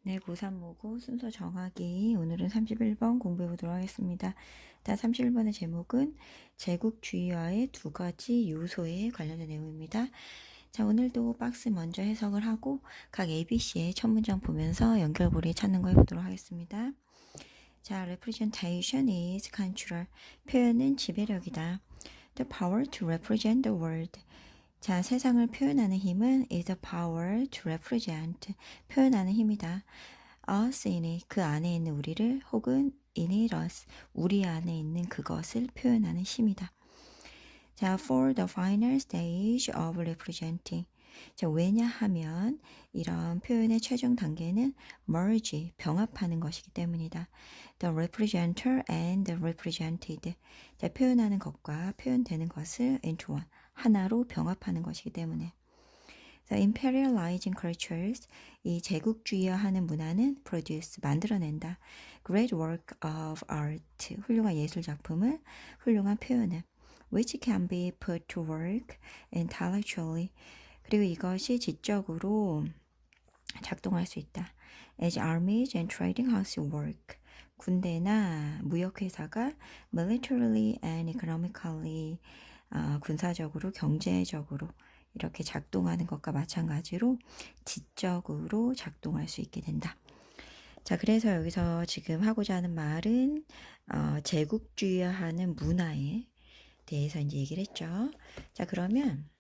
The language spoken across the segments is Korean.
네, 고3 모고 순서 정하기. 오늘은 31번 공부해 보도록 하겠습니다. 일단 31번의 제목은 제국주의와의 두 가지 요소에 관련된 내용입니다. 자, 오늘도 박스 먼저 해석을 하고 각 ABC의 첫 문장 보면서 연결고리 찾는 거 해보도록 하겠습니다. 자, representation is control. 표현은 지배력이다. The power to represent the world. 자, 세상을 표현하는 힘은 is the power to represent. 표현하는 힘이다. us in it, 그 안에 있는 우리를, 혹은 in it us, 우리 안에 있는 그것을 표현하는 힘이다. 자, for the final stage of representing. 자, 왜냐하면 이런 표현의 최종 단계는 merge, 병합하는 것이기 때문이다. The representer and the represented. 자, 표현하는 것과 표현되는 것을 into one, 하나로 병합하는 것이기 때문에. The imperializing cultures, 이 제국주의화하는 문화는 produce, 만들어낸다. Great work of art, 훌륭한 예술 작품을, 훌륭한 표현을, which can be put to work intellectually. 그리고 이것이 지적으로 작동할 수 있다. As armies and trading houses work. 군대나 무역회사가 militarily and economically 군사적으로, 경제적으로 이렇게 작동하는 것과 마찬가지로 지적으로 작동할 수 있게 된다. 자, 그래서 여기서 지금 하고자 하는 말은 제국주의화하는 문화에 대해서 이제 얘기를 했죠. 자, 그러면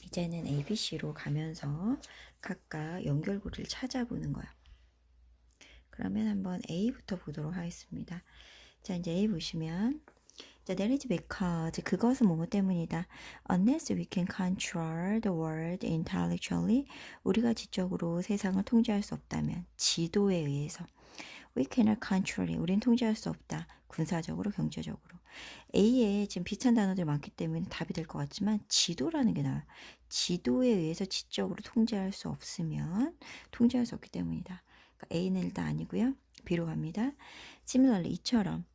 이제는 ABC로 가면서 각각 연결고리를 찾아보는 거야. 그러면 한번 A부터 보도록 하겠습니다. 자, 이제 A 보시면 자, that is because 그것은 뭐뭐 때문이다. Unless we can control the world intellectually, 우리가 지적으로 세상을 통제할 수 없다면, 지도에 의해서 we cannot control it, 우린 통제할 수 없다. 군사적으로, 경제적으로. A에 지금 비슷한 단어들이 많기 때문에 답이 될 것 같지만 지도라는 게 나와요. 지도에 의해서 지적으로 통제할 수 없으면 통제할 수 없기 때문이다. 그러니까 A는 일단 아니고요. B로 갑니다. Similarly, 이처럼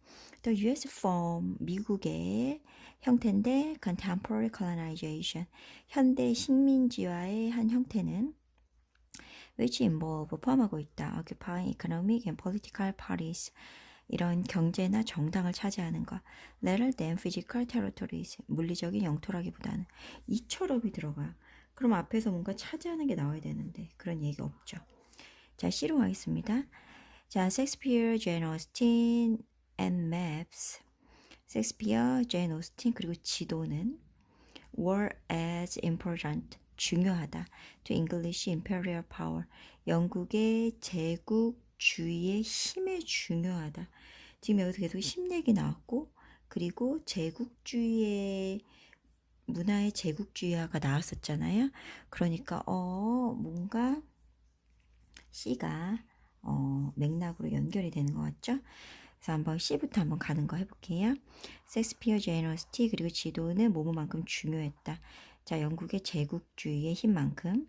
The US form, 미국의 형태인데 contemporary colonization, 현대 식민지화의 한 형태는 which involve, 포함하고 있다. occupying economic and political parties, 이런 경제나 정당을 차지하는 것. rather than physical territories, 물리적인 영토라기보다는. 이처럼이 들어가요. 그럼 앞에서 뭔가 차지하는 게 나와야 되는데 그런 얘기 없죠. 자, C로 가겠습니다. 자, 셰익스피어, 제인 오스틴 and maps. 셰익스피어, 제인 오스틴 그리고 지도는 were as important, 중요하다. to English imperial power, 영국의 제국주의의 힘에 중요하다. 지금 여기서 계속 힘 얘기 나왔고, 그리고 제국주의의 문화의 제국주의화가 나왔었잖아요. 그러니까 뭔가 C가 맥락으로 연결이 되는 것 같죠? 그래서 한번 C부터 한번 가는 거 해볼게요. 셰익스피어 제너시티 그리고 지도는 뭐뭐만큼 중요했다. 자, 영국의 제국주의의 힘만큼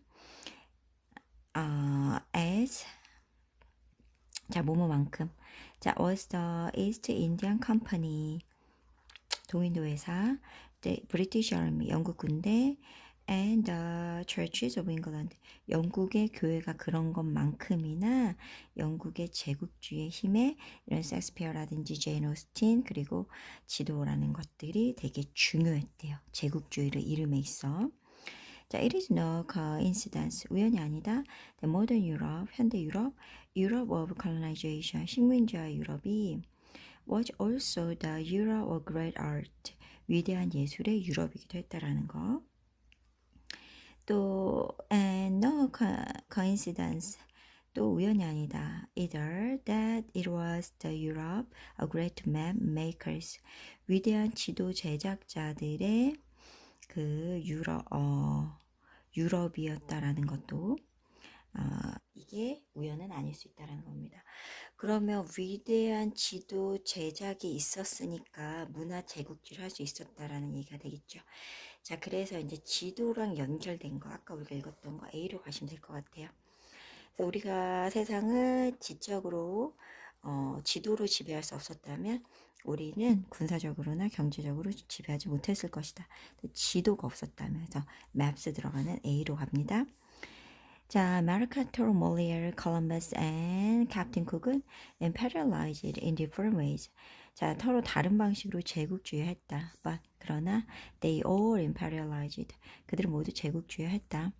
as 자, 뭐뭐만큼 자, was the East Indian Company 동인도 회사, the British Army 영국 군대 and the Churches of England 영국의 교회가 그런 것만큼이나 영국의 제국주의의 힘에 이런 셰익스피어라든지 제인 오스틴 그리고 지도라는 것들이 되게 중요했대요. 제국주의를 이름에 있어. 자, it is no coincidence 우연이 아니다. The modern Europe 현대 유럽 Europe of colonization 식민지화 유럽이 was also the Europe of great art 위대한 예술의 유럽이기도 했다라는 거. 또 and no coincidence 또 우연이 아니다. Either that it was the Europe of great map makers 위대한 지도 제작자들의 그 유럽이었다라는 것도 이게 우연은 아닐 수 있다는 겁니다. 그러면 위대한 지도 제작이 있었으니까 문화 제국주의를 할 수 있었다라는 얘기가 되겠죠. 자, 그래서 이제 지도랑 연결된 거 아까 우리가 읽었던 거 A로 가시면 될 것 같아요. 그래서 우리가 세상을 지적으로 지도로 지배할 수 없었다면 우리는 군사적으로나 경제적으로 지배하지 못했을 것이다. 지도가 없었다면 그래서 maps 들어가는 A로 갑니다. 자, Mercator, Molière, Columbus, and Captain Cook은 imperialized in different ways. 자, 서로 다른 방식으로 제국주의했다. But 그러나 they all imperialized. 그들은 모두 제국주의했다.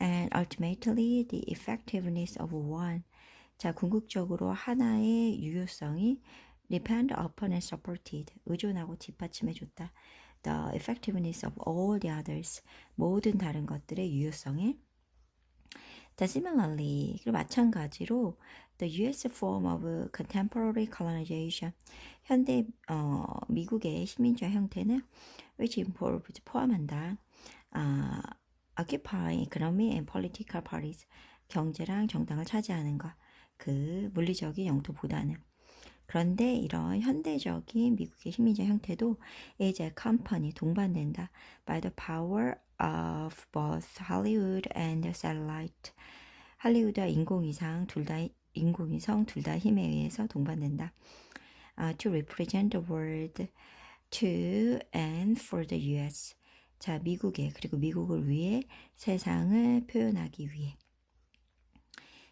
And ultimately the effectiveness of one. 자, 궁극적으로 하나의 유효성이 depend upon and supported. 의존하고 뒷받침해줬다. The effectiveness of all the others. 모든 다른 것들의 유효성에 자, similarly, 그리고 마찬가지로 the U.S. form of contemporary colonization, 현대 미국의 식민지화 형태는 which involves 포함한다. occupying economy and political parties, 경제랑 정당을 차지하는 것, 그 물리적인 영토보다는. 그런데 이런 현대적인 미국의 식민지화 형태도 is accompanied 동반된다 by the power of both Hollywood and satellite. 할리우드와 인공위성 둘 다 힘에 의해서 동반된다. To represent the world to and for the U.S. 자, 미국에 그리고 미국을 위해 세상을 표현하기 위해.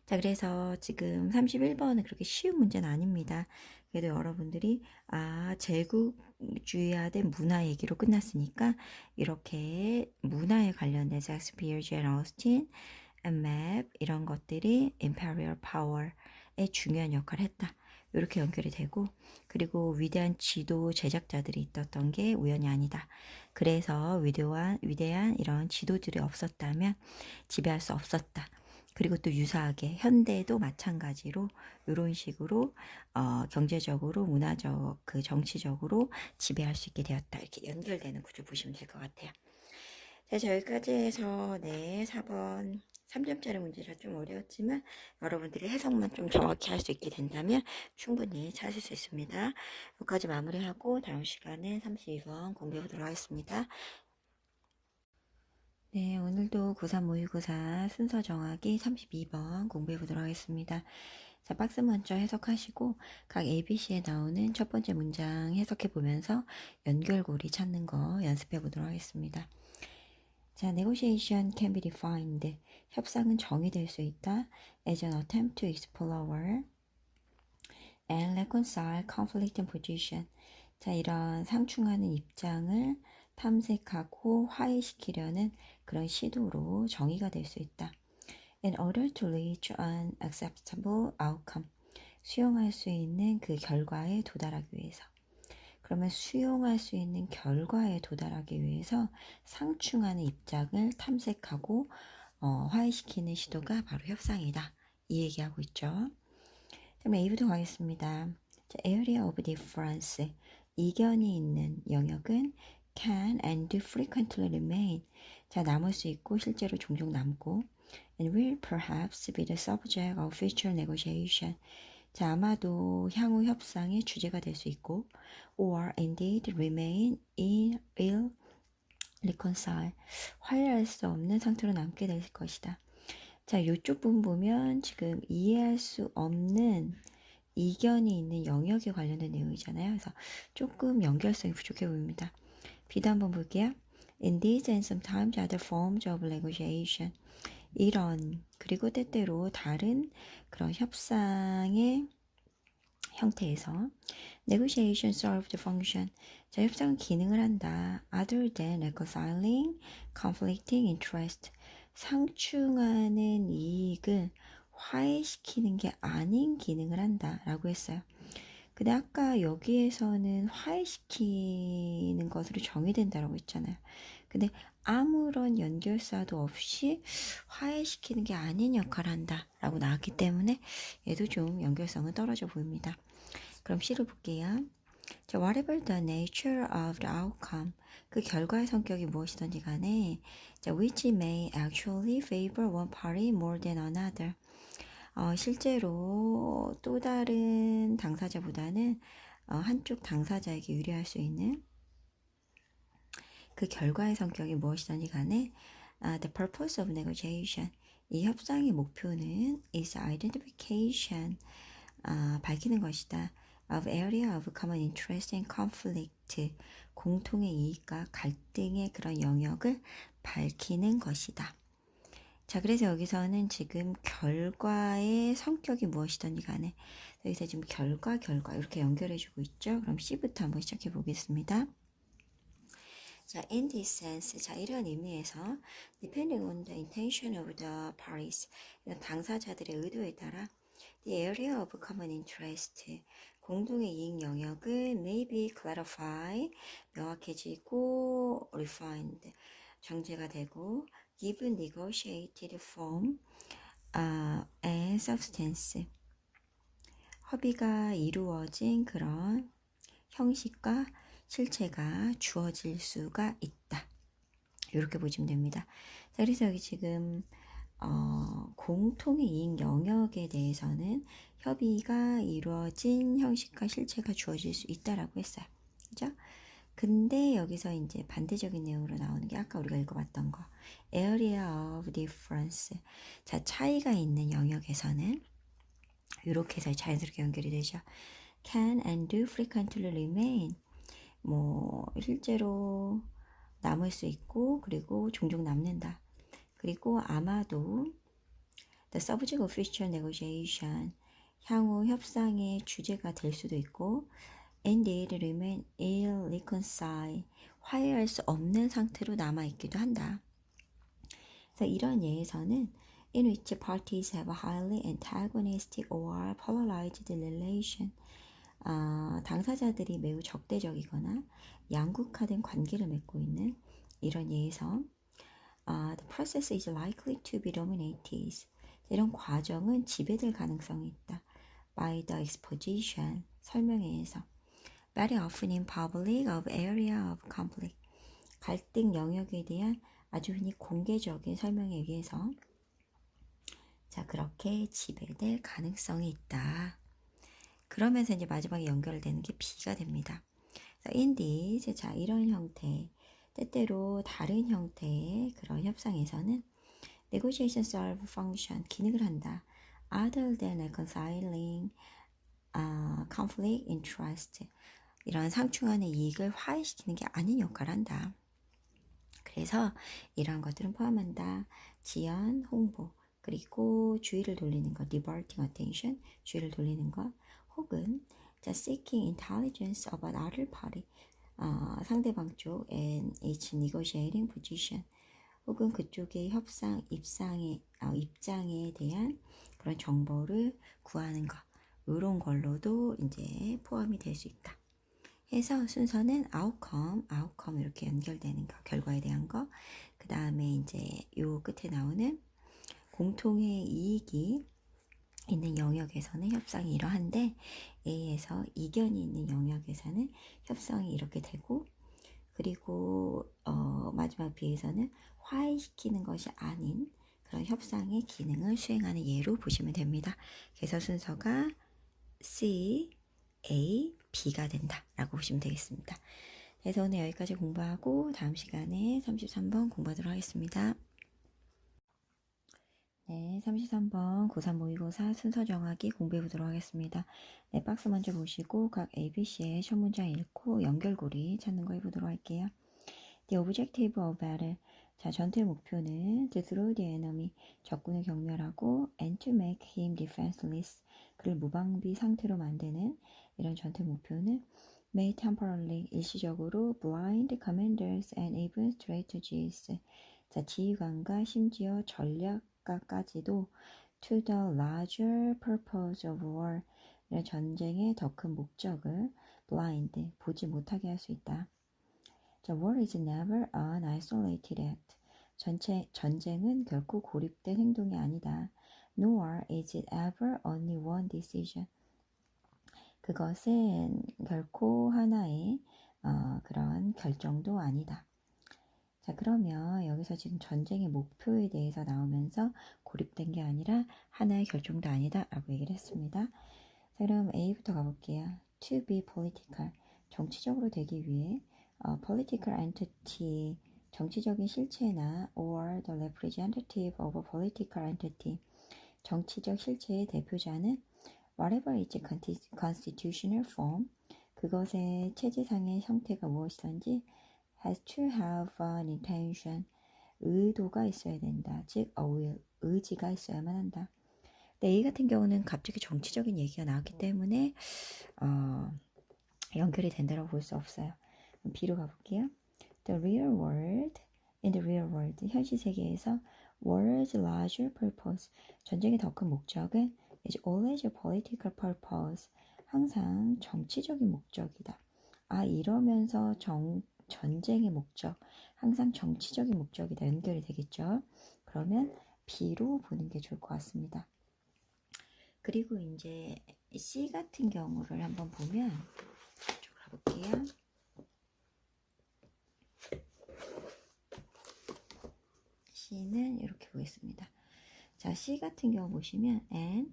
자, 그래서 지금 31번은 그렇게 쉬운 문제는 아닙니다. 그래도 여러분들이 제국주의화된 문화 얘기로 끝났으니까 이렇게 문화에 관련된 셰익스피어, 제인 오스틴, map 이런 것들이 imperial power에 중요한 역할을 했다. 이렇게 연결이 되고 그리고 위대한 지도 제작자들이 있었던 게 우연이 아니다. 그래서 위대한 이런 지도들이 없었다면 지배할 수 없었다. 그리고 또 유사하게 현대도 마찬가지로 이런 식으로 경제적으로 문화적 그 정치적으로 지배할 수 있게 되었다. 이렇게 연결되는 구조 보시면 될 것 같아요. 자, 여기까지 해서 4번 3점짜리 문제라 좀 어려웠지만 여러분들이 해석만 좀 정확히 할 수 있게 된다면 충분히 찾을 수 있습니다. 여기까지 마무리하고 다음 시간에 32번 공부해 보도록 하겠습니다. 네, 오늘도 고3 모의고사 순서 정하기 32번 공부해 보도록 하겠습니다. 자, 박스 먼저 해석하시고 각 ABC에 나오는 첫 번째 문장 해석해 보면서 연결고리 찾는 거 연습해 보도록 하겠습니다. 자, negotiation can be defined. 협상은 정의될 수 있다. as an attempt to explore and reconcile conflicting position. 자, 이런 상충하는 입장을 탐색하고 화해시키려는 그런 시도로 정의가 될 수 있다. In order to reach an acceptable outcome. 수용할 수 있는 그 결과에 도달하기 위해서. 그러면 수용할 수 있는 결과에 도달하기 위해서 상충하는 입장을 탐색하고 화해시키는 시도가 바로 협상이다. 이 얘기하고 있죠. 그럼 A부터 가겠습니다. 자, area of difference. 이견이 있는 영역은 can and do frequently remain. 자, 남을 수 있고 실제로 종종 남고 and will perhaps be the subject of future negotiation. 자, 아마도 향후 협상의 주제가 될 수 있고 or indeed remain in ill reconcile. 화해할 수 없는 상태로 남게 될 것이다. 자, 이쪽 부분 보면 지금 이해할 수 없는 이견이 있는 영역에 관련된 내용이잖아요. 그래서 조금 연결성이 부족해 보입니다. B도 한번 볼게요. In these and sometimes other forms of negotiation. 이런 그리고 때때로 다른 그런 협상의 형태에서 negotiation serve the function. 자, 협상은 기능을 한다. other than reconciling conflicting interest. 상충하는 이익을 화해시키는 게 아닌 기능을 한다 라고 했어요. 근데 아까 여기에서는 화해시키는 것으로 정의된다라고 했잖아요. 근데 아무런 연결사도 없이 화해시키는 게 아닌 역할을 한다 라고 나왔기 때문에 얘도 좀 연결성은 떨어져 보입니다. 그럼 C를 볼게요. 자, whatever the nature of the outcome, 그 결과의 성격이 무엇이든지 간에 자, which may actually favor one party more than another. 실제로 또 다른 당사자보다는 한쪽 당사자에게 유리할 수 있는 그 결과의 성격이 무엇이든지 간에 the purpose of negotiation, 이 협상의 목표는 is identification, 밝히는 것이다. of area of common interest and conflict, 공통의 이익과 갈등의 그런 영역을 밝히는 것이다. 자, 그래서 여기서는 지금 결과의 성격이 무엇이든지 간에 여기서 지금 결과 이렇게 연결해주고 있죠. 그럼 C부터 한번 시작해 보겠습니다. 자, in this sense, 자, 이런 의미에서 depending on the intention of the parties, 이런 당사자들의 의도에 따라 the area of common interest, 공동의 이익 영역은 may be clarified, 명확해지고 refined, 정제가 되고 given negotiated form and substance, 협의가 이루어진 그런 형식과 실체가 주어질 수가 있다. 이렇게 보시면 됩니다. 자, 그래서 여기 지금 공통의 이익 영역에 대해서는 협의가 이루어진 형식과 실체가 주어질 수 있다라고 했어요. 그죠? 근데 여기서 이제 반대적인 내용으로 나오는 게 아까 우리가 읽어봤던 거. area of difference. 자, 차이가 있는 영역에서는 이렇게 해서 자연스럽게 연결이 되죠. can and do frequently remain. 뭐 실제로 남을 수 있고 그리고 종종 남는다. 그리고 아마도 the subject of future negotiation, 향후 협상의 주제가 될 수도 있고 indeed remain irreconciled, 화해할 수 없는 상태로 남아있기도 한다. 그래서 이런 예에서는 in which parties have a highly antagonistic or polarized relation, 당사자들이 매우 적대적이거나 양극화된 관계를 맺고 있는 이런 예에서 the process is likely to be dominated. 이런 과정은 지배될 가능성이 있다. by the exposition, 설명에 의해서. very often in public of area of conflict. 갈등 영역에 대한 아주 흔히 공개적인 설명에 의해서 자, 그렇게 지배될 가능성이 있다. 그러면서 이제 마지막에 연결되는 게 B가 됩니다. in this, 자, 이런 형태, 때때로 다른 형태의 그런 협상에서는 negotiation serve function, 기능을 한다. other than reconciling conflict interest, 이런 상충하는 이익을 화해시키는 게 아닌 역할을 한다. 그래서 이런 것들은 포함한다. 지연, 홍보, 그리고 주의를 돌리는 것, diverting attention, 주의를 돌리는 것, 혹은 자, seeking intelligence about other party, 상대방 쪽 and its negotiating position, 혹은 그쪽의 협상 입장에 대한 그런 정보를 구하는 것, 이런 걸로도 이제 포함이 될 수 있다. 해서 순서는 outcome 이렇게 연결되는 거, 결과에 대한 거. 그 다음에 이제 요 끝에 나오는 공통의 이익이 있는 영역에서는 협상이 이러한데 A에서 이견이 있는 영역에서는 협상이 이렇게 되고, 그리고 마지막 B에서는 화해시키는 것이 아닌 그런 협상의 기능을 수행하는 예로 보시면 됩니다. 그래서 순서가 C, A, B가 된다 라고 보시면 되겠습니다. 그래서 오늘 여기까지 공부하고 다음 시간에 33번 공부하도록 하겠습니다. 네, 33번 고3 모의고사 순서 정하기 공부해 보도록 하겠습니다. 네, 박스 먼저 보시고 각 ABC의 첫 문장 읽고 연결고리 찾는 거 해보도록 할게요. The objective of battle. 자, 전투의 목표는 to throw the enemy, 적군을 경멸하고 and to make him defenseless, 그를 무방비 상태로 만드는 이런 전투의 목표는 may temporarily, 일시적으로 blind commanders and even strategies. 자, 지휘관과 심지어 전략가까지도 to the larger purpose of war, 이런 전쟁의 더 큰 목적을 blind, 보지 못하게 할 수 있다. The war is never an isolated act. 전쟁은 결코 고립된 행동이 아니다. Nor is it ever only one decision. 그것은 결코 하나의 그런 결정도 아니다. 자, 그러면 여기서 지금 전쟁의 목표에 대해서 나오면서 고립된 게 아니라 하나의 결정도 아니다 라고 얘기를 했습니다. 자, 그럼 A부터 가볼게요. To be political, 정치적으로 되기 위해 political entity, 정치적인 실체나 or the representative of a political entity, 정치적 실체의 대표자는 whatever its constitutional form, 그것의 체제상의 형태가 무엇이든지 has to have an intention, 의도가 있어야 된다. 즉 a will, 의지가 있어야만 한다. 근데 A 같은 경우는 갑자기 정치적인 얘기가 나왔기 때문에 연결이 된다고 볼 수 없어요. B로 가볼게요. The real world, in the real world, 현실 세계에서 war's larger purpose, 전쟁의 더 큰 목적은 is always a political purpose, 항상 정치적인 목적이다. 이러면서 전쟁의 목적, 항상 정치적인 목적이다. 연결이 되겠죠. 그러면 B로 보는 게 좋을 것 같습니다. 그리고 이제 C 같은 경우를 한번 보면 이쪽으로 가볼게요. C는 이렇게 보겠습니다. 자, C 같은 경우 보시면 and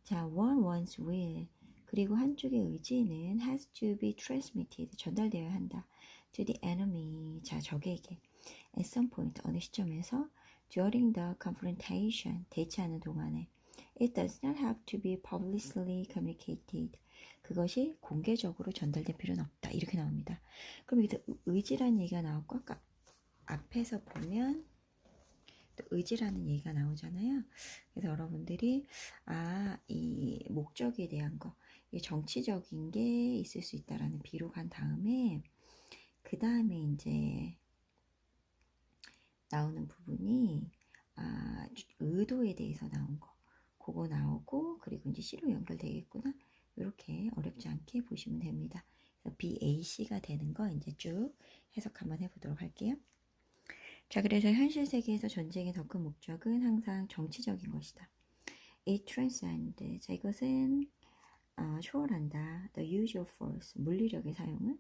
자, one one's will 그리고 한쪽의 의지는 has to be transmitted 전달되어야 한다. to the enemy 자, 적에게 at some point 어느 시점에서 during the confrontation 대치하는 동안에 it does not have to be publicly communicated 그것이 공개적으로 전달될 필요는 없다. 이렇게 나옵니다. 그럼 여기서 의지라는 얘기가 나왔고 아까 앞에서 보면 또 의지라는 얘기가 나오잖아요. 그래서 여러분들이 이 목적에 대한 거, 이 정치적인 게 있을 수 있다라는 비로 간 다음에 그 다음에 이제 나오는 부분이 의도에 대해서 나온 거, 그거 나오고 그리고 이제 C로 연결되겠구나. 이렇게 어렵지 않게 보시면 됩니다. 그래서 BAC가 되는 거 이제 쭉 해석 한번 해보도록 할게요. 자, 그래서 현실 세계에서 전쟁의 더 큰 목적은 항상 정치적인 것이다. It transcends. 자, 이것은 초월한다. The usual force. 물리력의 사용은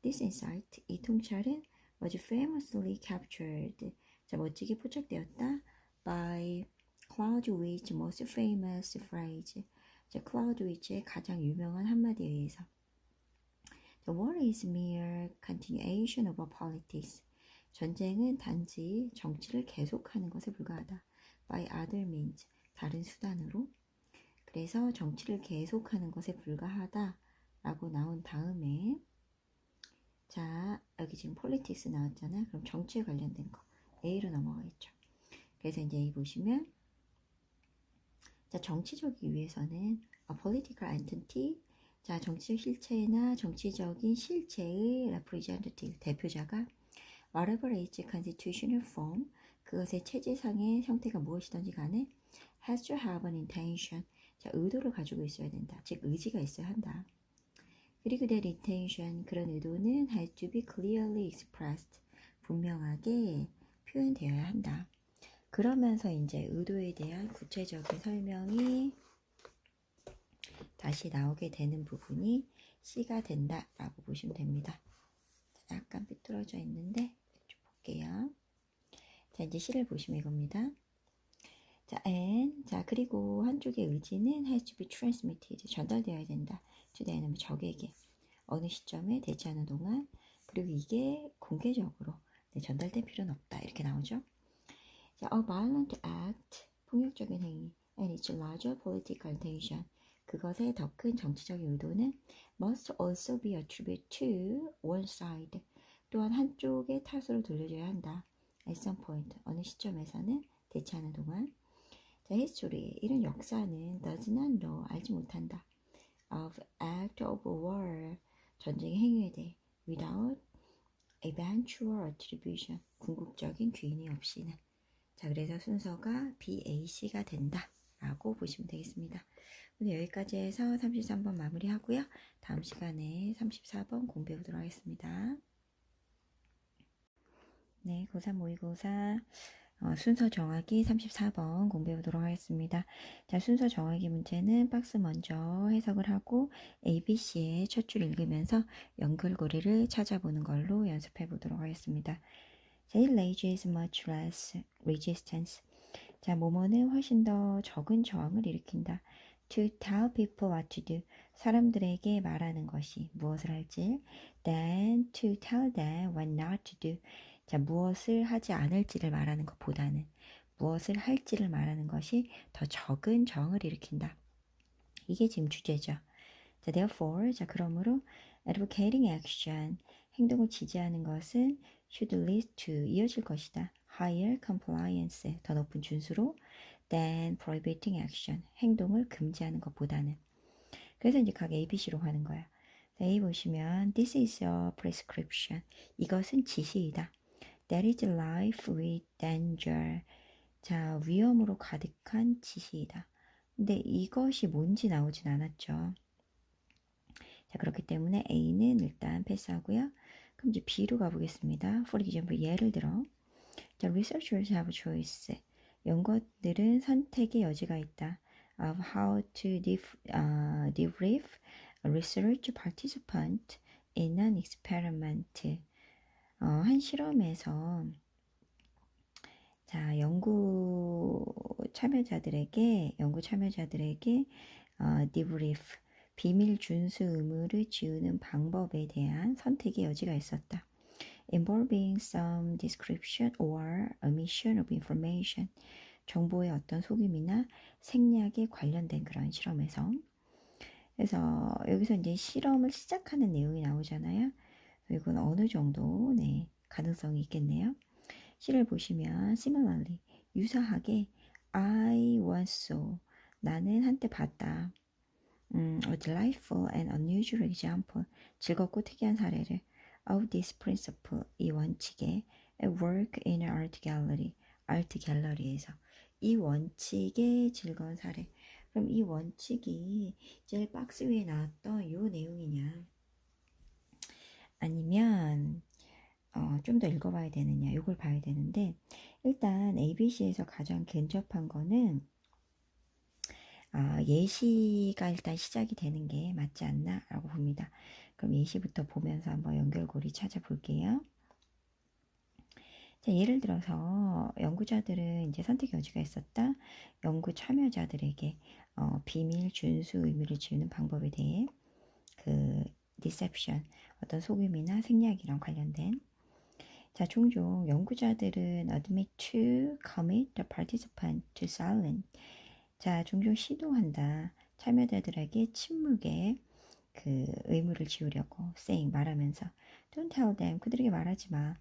This insight. 이 통찰은 was famously captured. 자, 멋지게 포착되었다. By Claudewitz's most famous phrase. 자, 클라우드위츠의 가장 유명한 한마디에 의해서 The war is mere continuation of politics. 전쟁은 단지 정치를 계속하는 것에 불과하다. By other means, 다른 수단으로. 그래서 정치를 계속하는 것에 불과하다 라고 나온 다음에 자, 여기 지금 politics 나왔잖아요. 그럼 정치에 관련된 거 A로 넘어가겠죠. 그래서 이제 A 보시면 자, 정치적이기 위해서는 a political entity 자, 정치적 실체나 정치적인 실체의 representative 대표자가 whatever its constitutional form 그것의 체제상의 형태가 무엇이든지 간에 has to have an intention 자, 의도를 가지고 있어야 된다. 즉 의지가 있어야 한다. 그리고 that intention 그런 의도는 has to be clearly expressed 분명하게 표현되어야 한다. 그러면서 이제 의도에 대한 구체적인 설명이 다시 나오게 되는 부분이 C가 된다라고 보시면 됩니다. 약간 삐뚤어져 있는데 좀 볼게요. 자, 이제 C를 보시면 이겁니다. 자, and 자, 그리고 한쪽의 의지는 has to be transmitted 전달되어야 된다. to the enemy 적에게 어느 시점에 대치하는 동안 그리고 이게 공개적으로 전달될 필요는 없다. 이렇게 나오죠. 자, a violent act 폭력적인 행위 and its larger political intention 그것의 더 큰 정치적인 의도는 must also be attributed to one side 또한 한쪽의 탓으로 돌려줘야 한다. at some point 어느 시점에서는 대치하는 동안 자, history 이런 역사는 does not know 알지 못한다. of act of war 전쟁의 행위에 대해 without eventual attribution 궁극적인 귀인이 없이는 자, 그래서 순서가 BAC가 된다 라고 보시면 되겠습니다. 오늘 여기까지 해서 33번 마무리하고요. 다음 시간에 34번 공부해 보도록 하겠습니다. 네, 고3 모의고사 순서 정하기 34번 공부해 보도록 하겠습니다. 자, 순서 정하기 문제는 박스 먼저 해석을 하고 ABC의 첫 줄 읽으면서 연결고리를 찾아보는 걸로 연습해 보도록 하겠습니다. 자, it raises much less resistance. 자, 뭐뭐는 훨씬 더 적은 저항을 일으킨다. To tell people what to do. 사람들에게 말하는 것이 무엇을 할지. Then to tell them what not to do. 자, 무엇을 하지 않을지를 말하는 것보다는 무엇을 할지를 말하는 것이 더 적은 저항을 일으킨다. 이게 지금 주제죠. 자, therefore, 자, 그러므로 advocating action, 행동을 지지하는 것은 should lead to, 이어질 것이다. higher compliance, 더 높은 준수로 than prohibiting action, 행동을 금지하는 것보다는. 그래서 이제 각 ABC로 가는 거야. A 보시면 this is a prescription. 이것은 지시이다. That is life with danger. 자, 위험으로 가득한 지시이다. 근데 이것이 뭔지 나오진 않았죠. 자, 그렇기 때문에 A는 일단 패스하고요. 그럼 이제 B로 가보겠습니다. For example, 예를 들어 The researchers have a choice. 연구들은 선택의 여지가 있다. Of how to debrief a research participant in an experiment. 한 실험에서 자, 연구 참여자들에게 debrief, 비밀 준수 의무를 지우는 방법에 대한 선택의 여지가 있었다. Involving some description or omission of information. 정보의 어떤 속임이나 생략에 관련된 그런 실험에서. 그래서 여기서 이제 실험을 시작하는 내용이 나오잖아요. 이건 어느 정도 가능성이 있겠네요. C를 보시면 similarly, 유사하게 I once saw, 나는 한때 봤다. A delightful and unusual example, 즐겁고 특이한 사례를 of this principle, 이 원칙에 at work in an art gallery, 아트 갤러리에서 이 원칙의 즐거운 사례. 그럼 이 원칙이 제일 박스 위에 나왔던 요 내용이냐 아니면 좀 더 읽어봐야 되느냐 이걸 봐야 되는데 일단 ABC에서 가장 근접한 거는 예시가 일단 시작이 되는 게 맞지 않나 라고 봅니다. 그럼 예시부터 보면서 한번 연결고리 찾아볼게요. 자, 예를 들어서 연구자들은 이제 선택 여지가 있었다. 연구 참여자들에게 비밀 준수 의무를 지우는 방법에 대해 그 deception, 어떤 속임이나 생략이랑 관련된 자, 종종 연구자들은 admit to commit the participant to silence. 자, 종종 시도한다. 참여자들에게 침묵의 그 의무를 지우려고 saying 말하면서 don't tell them 그들에게 말하지 마.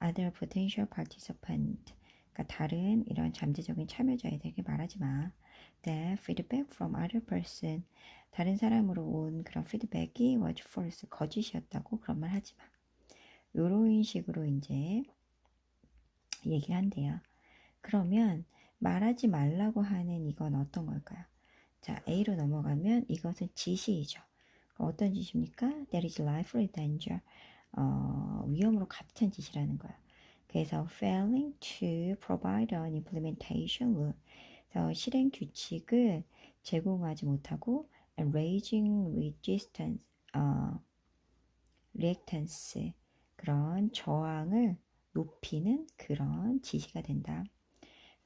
other potential participant 그러니까 다른 이런 잠재적인 참여자들에게 말하지 마. that feedback from other person 다른 사람으로 온 그런 피드백이 was false 거짓이었다고 그런 말 하지 마. 요런 식으로 이제 얘기를 한대요. 그러면 말하지 말라고 하는 이건 어떤 걸까요? 자, A로 넘어가면 이것은 지시이죠. 어떤 지시입니까? That is life or danger. 위험으로 가득한 지시라는 거예요. 그래서 failing to provide an implementation rule. 그래서 실행 규칙을 제공하지 못하고 and raising reactance 그런 저항을 높이는 그런 지시가 된다.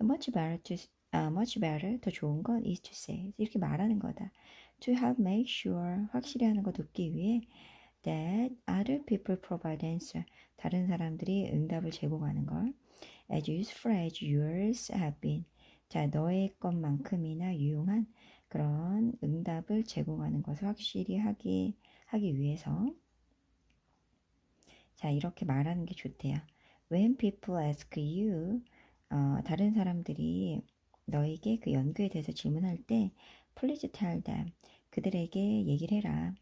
much better 더 좋은 건 is to say 이렇게 말하는 거다. to help make sure 확실히 하는 거 돕기 위해 that other people provide answer 다른 사람들이 응답을 제공하는 걸 as useful as yours have been 자 너의 것만큼이나 유용한 그런 응답을 제공하는 것을 확실히 하기 위해서 자 이렇게 말하는 게 좋대요. When people ask you 다른 사람들이 너에게 그 연구에 대해서 질문할 때 please tell them 그들에게 얘기를 해라.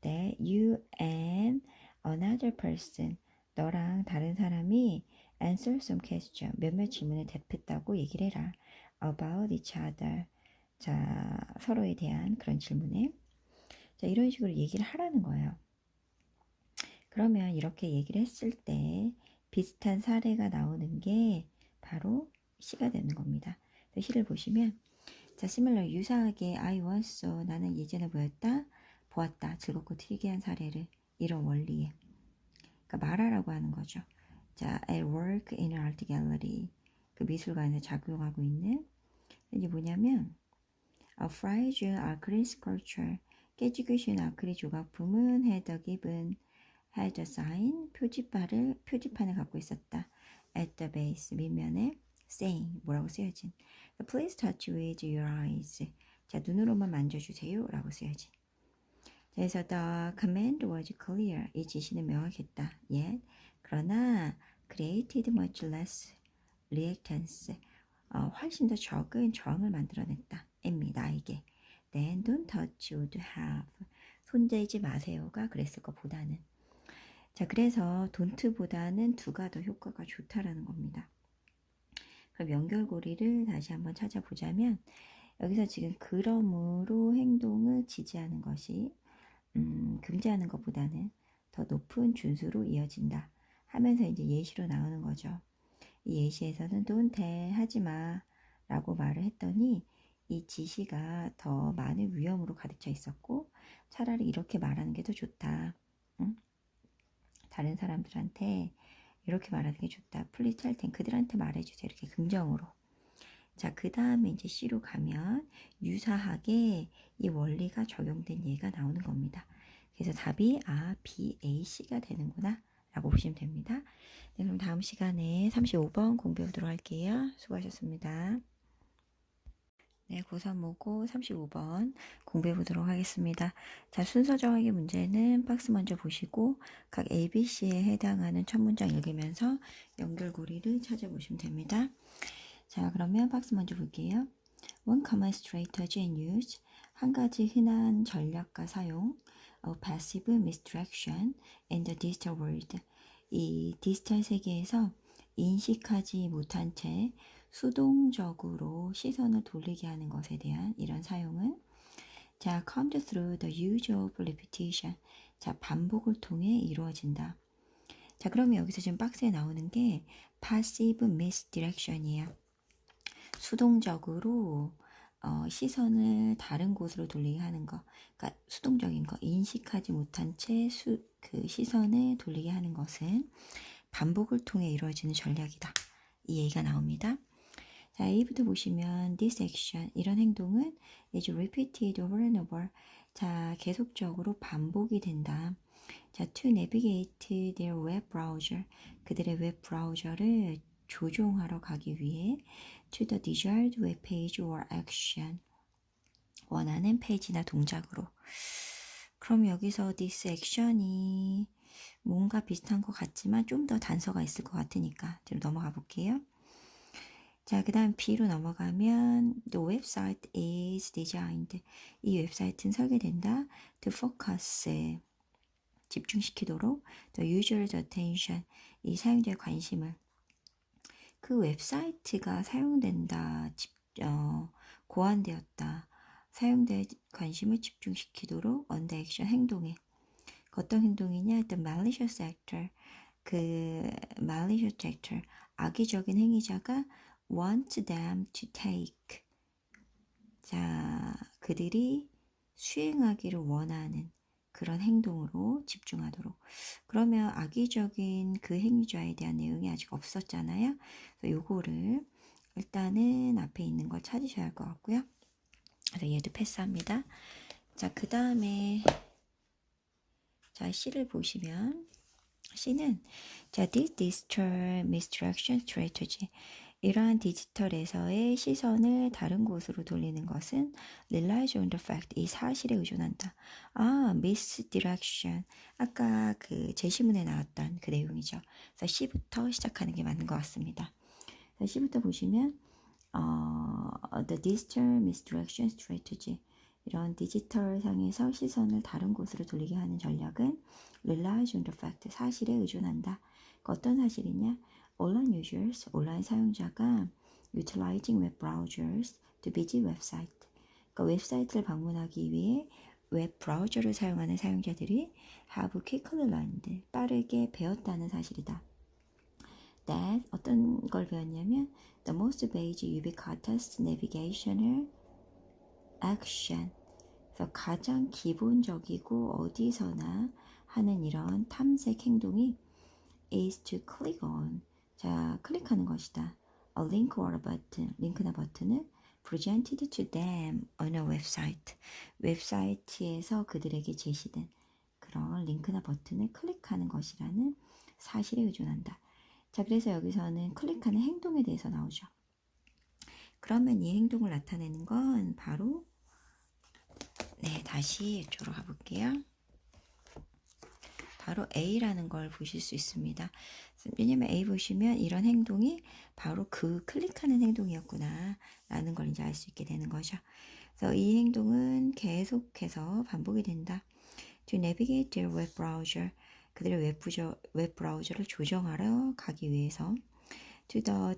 that you and another person 너랑 다른 사람이 answer some question 몇몇 질문을 대답했다고 얘기를 해라. about each other 자 서로에 대한 그런 질문에 자 이런 식으로 얘기를 하라는 거예요. 그러면 이렇게 얘기를 했을 때 비슷한 사례가 나오는 게 바로 C가 되는 겁니다. C를 보시면 자, similar 유사하게 I once saw 나는 예전에 보았다. 즐겁고 특이한 사례를 이런 원리에 그러니까 말하라고 하는 거죠. 자, at work in an art gallery 그 미술관에서 작용하고 있는 이게 뭐냐면 a fragile acrylic sculpture 깨지기 쉬운 아크릴 조각품은 had a sign 표지판을 갖고 있었다. at the base 밑면에 saying 뭐라고 쓰여진 please touch with your eyes 자 눈으로만 만져주세요 라고 쓰여진 그래서 the command was clear 이 지시는 명확했다. yet 그러나 created much less reactance, 훨씬 더 적은 저항을 만들어냈다. M이 나에게. Then don't touch would have. 손대지 마세요가 그랬을 것보다는. 자, 그래서 don't보다는 do가 더 효과가 좋다라는 겁니다. 그럼 연결고리를 다시 한번 찾아보자면 여기서 지금 그러므로 행동을 지지하는 것이 금지하는 것보다는 더 높은 준수로 이어진다 하면서 이제 예시로 나오는 거죠. 이 예시에서는 don't tell, 하지마 라고 말을 했더니 이 지시가 더 많은 위험으로 가득 차 있었고 차라리 이렇게 말하는 게 더 좋다. 응? 다른 사람들한테 이렇게 말하는 게 좋다. Please tell them, 그들한테 말해주세요. 이렇게 긍정으로. 자, 그 다음에 이제 C로 가면 유사하게 이 원리가 적용된 예가 나오는 겁니다. 그래서 답이 B, A, C가 되는구나 라고 보시면 됩니다. 네, 그럼 다음 시간에 35번 공부해 보도록 할게요. 수고하셨습니다. 네, 고3 모고 35번 공부해 보도록 하겠습니다. 자, 순서 정하기 문제는 박스 먼저 보시고 각 A, B, C에 해당하는 첫 문장 읽으면서 연결고리를 찾아보시면 됩니다. 자, 그러면 박스 먼저 볼게요. One common strategy in use, 한 가지 흔한 전략과 사용, of passive misdirection in the digital world, 이 디지털 세계에서 인식하지 못한 채 수동적으로 시선을 돌리게 하는 것에 대한 이런 사용은 자, comes through the use of repetition, 자, 반복을 통해 이루어진다. 자, 그러면 여기서 지금 박스에 나오는 게 passive misdirection이에요. 수동적으로 시선을 다른 곳으로 돌리게 하는 거, 그러니까 수동적인 거, 인식하지 못한 채 그 시선을 돌리게 하는 것은 반복을 통해 이루어지는 전략이다. 이 얘기가 나옵니다. 자, A부터 보시면 this action, 이런 행동은 is repeated over and over. 자, 계속적으로 반복이 된다. 자, to navigate their web browser, 그들의 웹 브라우저를 조종하러 가기 위해 to the desired web page or action, 원하는 페이지나 동작으로. 그럼 여기서 this action이 뭔가 비슷한 것 같지만 좀 더 단서가 있을 것 같으니까 뒤로 넘어가 볼게요. 자, 그 다음 B로 넘어가면 the website is designed, 이 웹사이트는 설계된다 to focus, 집중시키도록 the user's attention, 이 사용자의 관심을, 그 웹사이트가 사용된다, 고안되었다, 사용자의 관심을 집중시키도록 on the action, 행동에. 어떤 행동이냐? the malicious actor, 그 malicious actor, 악의적인 행위자가 want them to take, 자, 그들이 수행하기를 원하는 그런 행동으로 집중하도록. 그러면 악의적인 그 행위자에 대한 내용이 아직 없었잖아요. 그래서 요거를 일단은 앞에 있는 걸 찾으셔야 할 것 같고요. 그래서 얘도 패스합니다. 자, 그 다음에 자, C를 보시면 C는 자, this digital misdirection strategy, 이러한 디지털에서의 시선을 다른 곳으로 돌리는 것은 relies on the fact, 이 사실에 의존한다. misdirection, 아까 그 제시문에 나왔던 그 내용이죠. 그래서 C부터 시작하는 게 맞는 것 같습니다. 그래서 C부터 보시면 the digital misdirection strategy, 이런 디지털 상에서 시선을 다른 곳으로 돌리게 하는 전략은 relies on the fact, 사실에 의존한다. 어떤 사실이냐? 온라인 users, 온라인 사용자가 utilizing web browsers to visit website, 그러니까 웹사이트를 방문하기 위해 웹 브라우저를 사용하는 사용자들이 have quickly learned, 빠르게 배웠다는 사실이다. That, 어떤 걸 배웠냐면 the most basic ubiquitous navigational action, 그래서 가장 기본적이고 어디서나 하는 이런 탐색 행동이 is to click on, 자, 클릭하는 것이다. A link or a button, 링크나 버튼을 presented to them on a website, 웹사이트에서 그들에게 제시된 그런 링크나 버튼을 클릭하는 것이라는 사실에 의존한다. 자, 그래서 여기서는 클릭하는 행동에 대해서 나오죠. 그러면 이 행동을 나타내는 건 바로 다시 이쪽으로 가볼게요. 바로 A라는 걸 보실 수 있습니다. 왜냐면 A 보시면 이런 행동이 바로 그 클릭하는 행동이었구나 라는 걸 이제 알 수 있게 되는 거죠. 그래서 이 행동은 계속해서 반복이 된다. To navigate their web browser, 그들의 웹 브라우저를 조정하러 가기 위해서 to the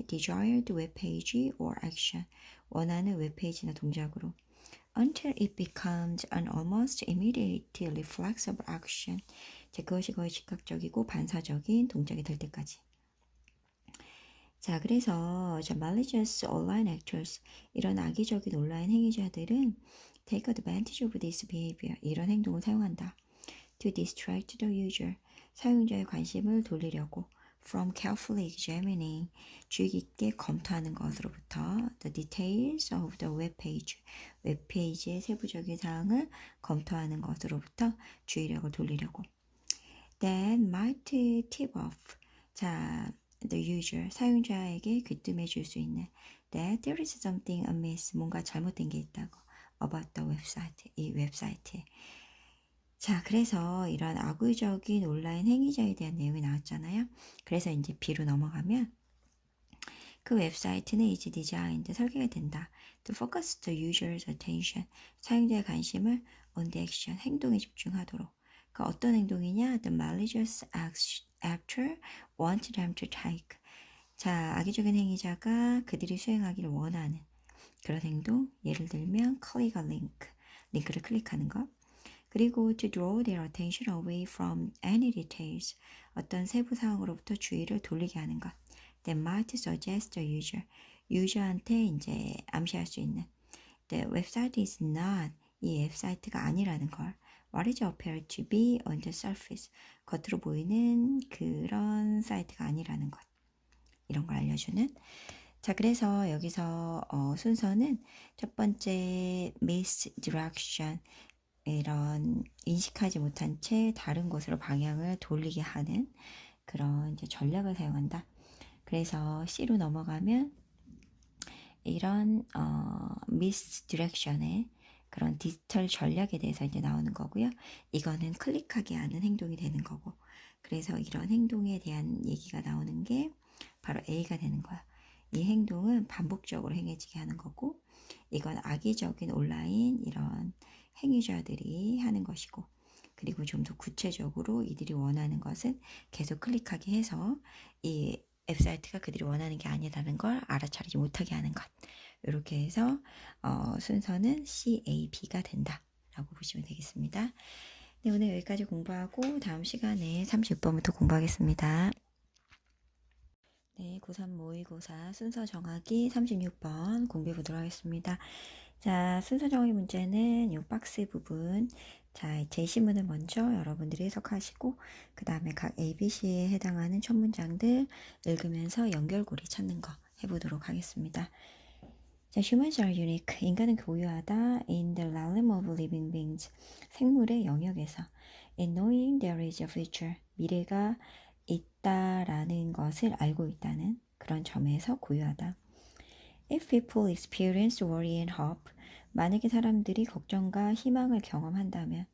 desired web page or action, 원하는 웹페이지나 동작으로 until it becomes an almost immediate reflexive action, 그것이 거의 즉각적이고 반사적인 동작이 될 때까지. 자, 그래서 malicious online actors, 이런 악의적인 온라인 행위자들은 take advantage of this behavior, 이런 행동을 사용한다. to distract the user, 사용자의 관심을 돌리려고 from carefully examining, 주의 깊게 검토하는 것으로부터 the details of the web page, 웹페이지의 세부적인 사항을 검토하는 것으로부터 주의력을 돌리려고. that might tip off, 자, the user, 사용자에게 귀뜸해 줄 수 있는 that there is something amiss, 뭔가 잘못된 게 있다고 about the website, 이 웹사이트에. 자, 그래서 이런 악의적인 온라인 행위자에 대한 내용이 나왔잖아요. 그래서 이제 B로 넘어가면 그 웹사이트는 이제 designed, 설계가 된다. To focus the user's attention, 사용자의 관심을 on the action, 행동에 집중하도록. 그 어떤 행동이냐? The malicious actor wants them to take. 자, 악의적인 행위자가 그들이 수행하기를 원하는 그런 행동, 예를 들면 click a link, 링크를 클릭하는 것. 그리고 to draw their attention away from any details, 어떤 세부 사항으로부터 주의를 돌리게 하는 것. That might suggest the user, 유저한테 이제 암시할 수 있는 the website is not, 이 웹사이트가 아니라는 걸. What is appear to be on the surface, 겉으로 보이는 그런 사이트가 아니라는 것. 이런 걸 알려주는. 자, 그래서 여기서 순서는 첫 번째 misdirection, 이런 인식하지 못한 채 다른 곳으로 방향을 돌리게 하는 그런 이제 전략을 사용한다. 그래서 C로 넘어가면 이런 misdirection의 그런 디지털 전략에 대해서 이제 나오는 거고요. 이거는 클릭하게 하는 행동이 되는 거고. 그래서 이런 행동에 대한 얘기가 나오는 게 바로 A가 되는 거야. 이 행동은 반복적으로 행해지게 하는 거고, 이건 악의적인 온라인 이런 행위자들이 하는 것이고, 그리고 좀 더 구체적으로 이들이 원하는 것은 계속 클릭하게 해서 이 웹사이트가 그들이 원하는 게 아니라는 걸 알아차리지 못하게 하는 것. 이렇게 해서 순서는 CAB가 된다라고 보시면 되겠습니다. 네, 오늘 여기까지 공부하고 다음 시간에 36번부터 공부하겠습니다. 네, 고3 모의고사 순서 정하기 36번 공부해 보도록 하겠습니다. 자, 순서 정하기 문제는 이 박스 부분, 자, 제시문을 먼저 여러분들이 해석하시고 그 다음에 각 ABC에 해당하는 첫 문장들 읽으면서 연결고리 찾는 거 해보도록 하겠습니다. 자, humans are unique. 인간은 고유하다. In the realm of living beings. 생물의 영역에서. In knowing there is a future. 미래가 있다라는 것을 알고 있다는 그런 점에서 고유하다. If people experience worry and hope, 만약에 사람들이 걱정과 희망을 경험한다면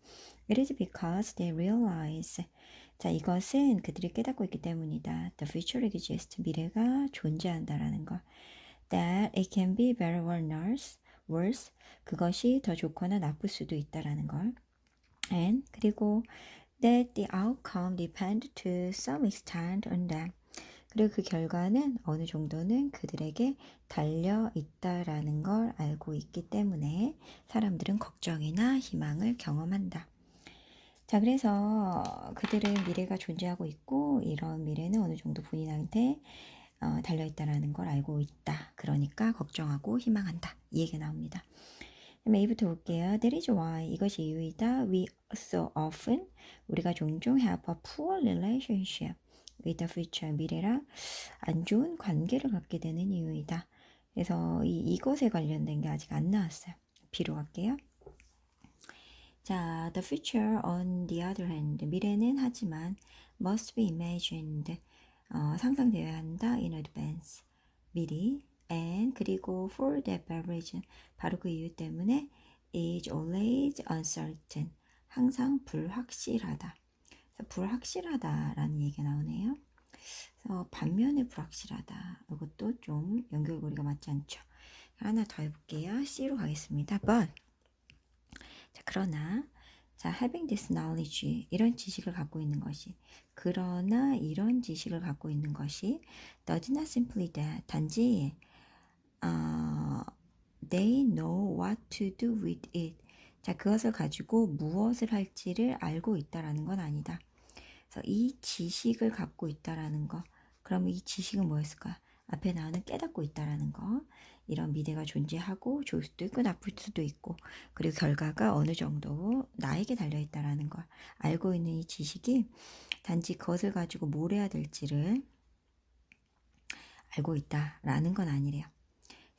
it is because they realize, 자, 이것은 그들이 깨닫고 있기 때문이다. The future exists, 미래가 존재한다라는 것. That it can be better or worse, 그것이 더 좋거나 나쁠 수도 있다라는 걸. And 그리고 that the outcome depend to some extent on them. 그리고 그 결과는 어느 정도는 그들에게 달려 있다라는 걸 알고 있기 때문에 사람들은 걱정이나 희망을 경험한다. 자, 그래서 그들은 미래가 존재하고 있고 이런 미래는 어느 정도 본인한테 달려있다라는 걸 알고 있다. 그러니까 걱정하고 희망한다. 이 얘기가 나옵니다. A부터 볼게요. That is why, 이것이 이유이다. We so often, 우리가 종종 have a poor relationship with the future, 미래랑 안 좋은 관계를 갖게 되는 이유이다. 그래서 이것에 관련된 게 아직 안 나왔어요. B로 갈게요. 자, the future on the other hand, 미래는 하지만 must be imagined, 상상되어야 한다. in advance, 미리. And 그리고 for that reason, 바로 그 이유 때문에 is always uncertain, 항상 불확실하다. 불확실하다라는 얘기가 나오네요. 그래서 반면에 불확실하다. 이것도 좀 연결고리가 맞지 않죠. 하나 더 해볼게요. C로 가겠습니다. But 자, 그러나 자, having this knowledge 이런 지식을 갖고 있는 것이 그러나 이런 지식을 갖고 있는 것이 does not simply that 단지 they know what to do with it. 자, 그것을 가지고 무엇을 할지를 알고 있다라는 건 아니다. 그래서 이 지식을 갖고 있다라는 거. 그러면 이 지식은 뭐였을까? 앞에 나오는 깨닫고 있다라는 거. 이런 미래가 존재하고 좋을 수도 있고 나쁠 수도 있고 그리고 결과가 어느 정도 나에게 달려있다라는 걸 알고 있는 이 지식이 단지 그것을 가지고 뭘 해야 될지를 알고 있다라는 건 아니래요.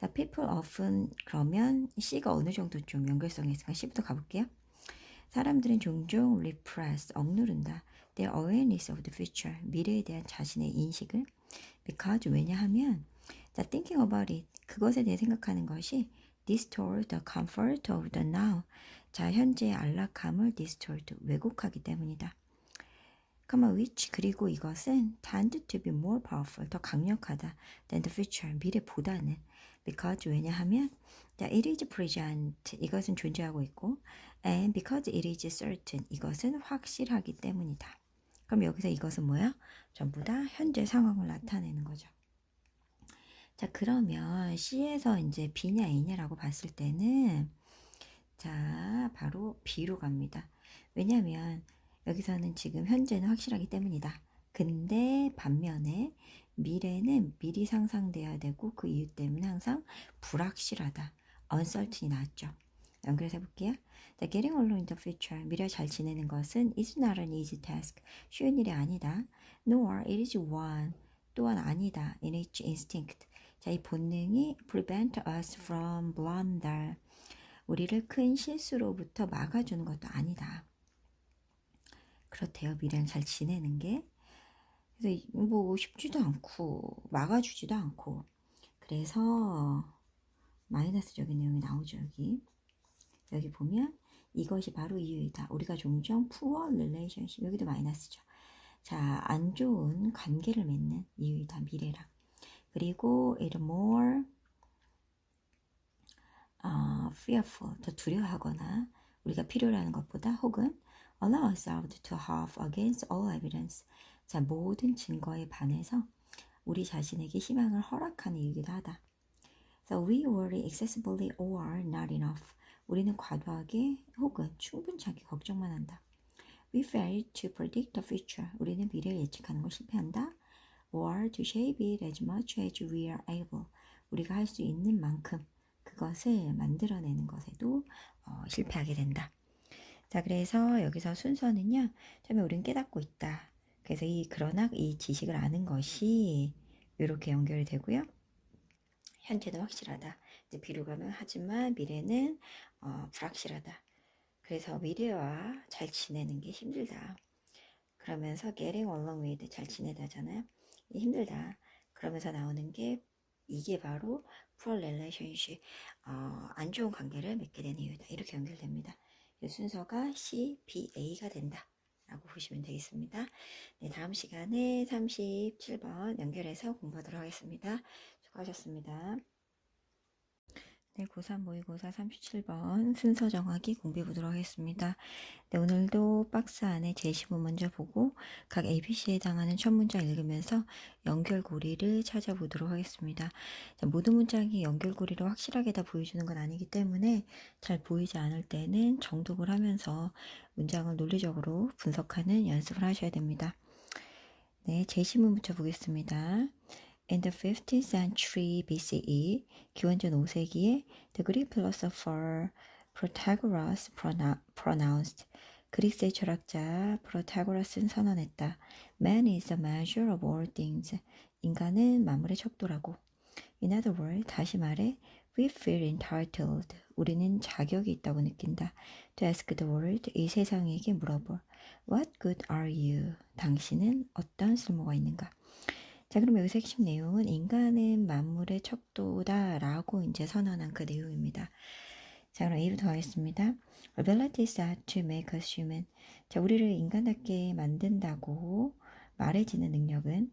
자, people often 그러면 C가 어느 정도 좀 연결성이 있을까? C부터 가볼게요. 사람들은 종종 repress, 억누른다. Their awareness of the future, 미래에 대한 자신의 인식을 because 왜냐하면 자, thinking about it, 그것에 대해 생각하는 것이 distort the comfort of the now. 자, 현재의 안락함을 distort, 왜곡하기 때문이다. which 그리고 이것은 tend to be more powerful, 더 강력하다 than the future, 미래보다는 because 왜냐하면 it is present, 이것은 존재하고 있고 and because it is certain, 이것은 확실하기 때문이다. 그럼 여기서 이것은 뭐야? 전부 다 현재 상황을 나타내는 거죠. 자, 그러면 C에서 이제 B냐 A냐라고 봤을 때는 자, 바로 B로 갑니다. 왜냐하면 여기서는 지금 현재는 확실하기 때문이다. 근데 반면에 미래는 미리 상상돼야 되고 그 이유 때문에 항상 불확실하다. uncertain이 나왔죠. 연결해서 해볼게요. 자, getting along in the future. 미래 잘 지내는 것은 is not an easy task. 쉬운 일이 아니다. Nor it is one. 또한 아니다. In its instinct. 자, 이 본능이 prevent us from blunder. 우리를 큰 실수로부터 막아주는 것도 아니다. 그렇대요. 미래는 잘 지내는 게. 그래서 뭐 쉽지도 않고 막아주지도 않고 그래서 마이너스적인 내용이 나오죠. 여기 보면 이것이 바로 이유이다. 우리가 종종 poor relationship, 여기도 마이너스죠. 자, 안 좋은 관계를 맺는 이유이다. 미래랑. 그리고 it more fearful, 더 두려워하거나 우리가 필요로 하는 것보다 혹은 allow ourselves to have against all evidence. 자, 모든 증거에 반해서 우리 자신에게 희망을 허락하는 이유이기도 하다. So we worry excessively or not enough. 우리는 과도하게 혹은 충분치 걱정만 한다. We fail to predict the future. 우리는 미래를 예측하는 걸 실패한다. Or to shape it as much as we are able. 우리가 할 수 있는 만큼 그것을 만들어내는 것에도 실패하게 된다. 자, 그래서 여기서 순서는요. 처음에 우리는 깨닫고 있다. 그래서 그러나 이 지식을 아는 것이 이렇게 연결이 되고요. 현재는 확실하다. 이제 비로 가면 하지만 미래는 불확실하다. 그래서 미래와 잘 지내는 게 힘들다. 그러면서 getting along with 잘 지내다잖아요. 힘들다. 그러면서 나오는 게 이게 바로 poor relationship, 안 좋은 관계를 맺게 되는 이유다. 이렇게 연결됩니다. 순서가 C, B, A가 된다. 라고 보시면 되겠습니다. 네, 다음 시간에 37번 연결해서 공부하도록 하겠습니다. 수고하셨습니다. 네, 고3 모의고사 37번 순서 정하기 공부해 보도록 하겠습니다. 네, 오늘도 박스 안에 제시문 먼저 보고 각 ABC에 해당하는 첫 문장 읽으면서 연결고리를 찾아보도록 하겠습니다. 자, 모든 문장이 연결고리를 확실하게 다 보여주는 건 아니기 때문에 잘 보이지 않을 때는 정독을 하면서 문장을 논리적으로 분석하는 연습을 하셔야 됩니다. 네, 제시문부터 보겠습니다. In the 15th century BCE, 기원전 5세기에 the Greek philosopher Protagoras pronounced, 그리스의 철학자 프로타고라스는 선언했다. Man is the measure of all things. 인간은 만물의 척도라고. In other words, 다시 말해, we feel entitled. 우리는 자격이 있다고 느낀다. To ask the world, 이 세상에게 물어볼. What good are you? 당신은 어떤 쓸모가 있는가? 자, 그럼 여기서 핵심 내용은 인간은 만물의 척도다 라고 이제 선언한 그 내용입니다. 자, 그럼 A부터 하겠습니다. Abilities that to make us human. 자, 우리를 인간답게 만든다고 말해지는 능력은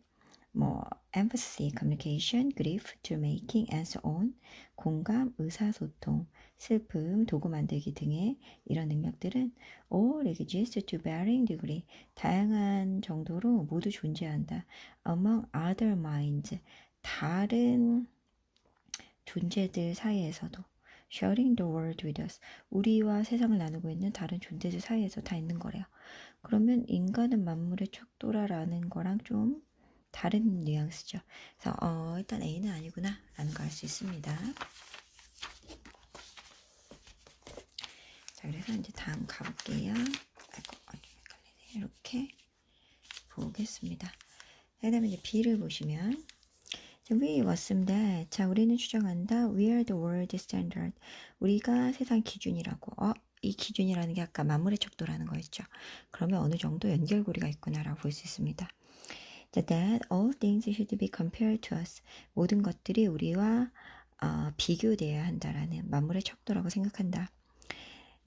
뭐 empathy, communication, grief, deal making, and so on, 공감, 의사소통, 슬픔, 도구 만들기 등의 이런 능력들은 all exist to varying degree, 다양한 정도로 모두 존재한다. among other minds, 다른 존재들 사이에서도 sharing the world with us, 우리와 세상을 나누고 있는 다른 존재들 사이에서 다 있는 거래요. 그러면 인간은 만물의 척도라라는 거랑 좀 다른 뉘앙스죠. 그래서 일단 A는 아니구나 라는 거 알 수 있습니다. 자, 그래서 이제 다음 가볼게요. 이렇게 보겠습니다. 그 다음에 이제 B를 보시면 We assume that, 자, 우리는 추정한다. We are the world standard. 우리가 세상 기준이라고. 이 기준이라는 게 아까 만물의 척도라는 거였죠. 그러면 어느 정도 연결고리가 있구나라고 볼 수 있습니다. That all things should be compared to us. 모든 것들이 우리와 비교되어야 한다라는 만물의 척도라고 생각한다.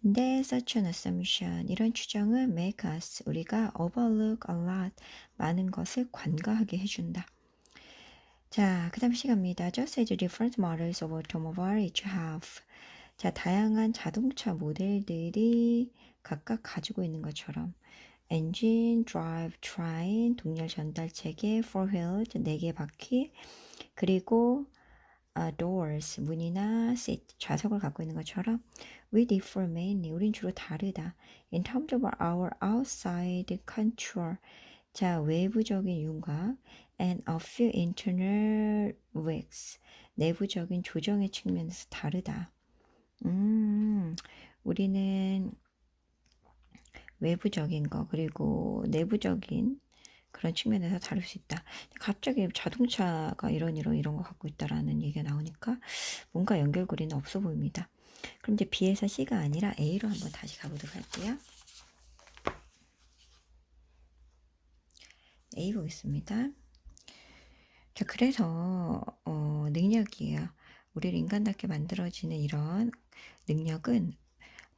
근데 such an assumption, 이런 추정은 make us, 우리가 overlook a lot, 많은 것을 관가하게 해준다. 자, 그 다음 시간입니다. Just as different models of automobile each have. 자, 다양한 자동차 모델들이 각각 가지고 있는 것처럼 engine, drive, train, 동열 전달 체계, four wheels, 4개 바퀴, 그리고 doors, 문이나 seat, 좌석을 갖고 있는 것처럼 we differ mainly, 우린 주로 다르다. In terms of our outside control, 자, 외부적인 윤곽 and a few internal tweaks, 내부적인 조정의 측면에서 다르다. 우리는 외부적인 거 그리고 내부적인 그런 측면에서 다룰 수 있다. 갑자기 자동차가 이런 거 갖고 있다라는 얘기가 나오니까 뭔가 연결고리는 없어 보입니다. 그럼 이제 B에서 C가 아니라 A로 한번 다시 가보도록 할게요. A 보겠습니다. 자, 그래서 능력이에요. 우리를 인간답게 만들어지는 이런 능력은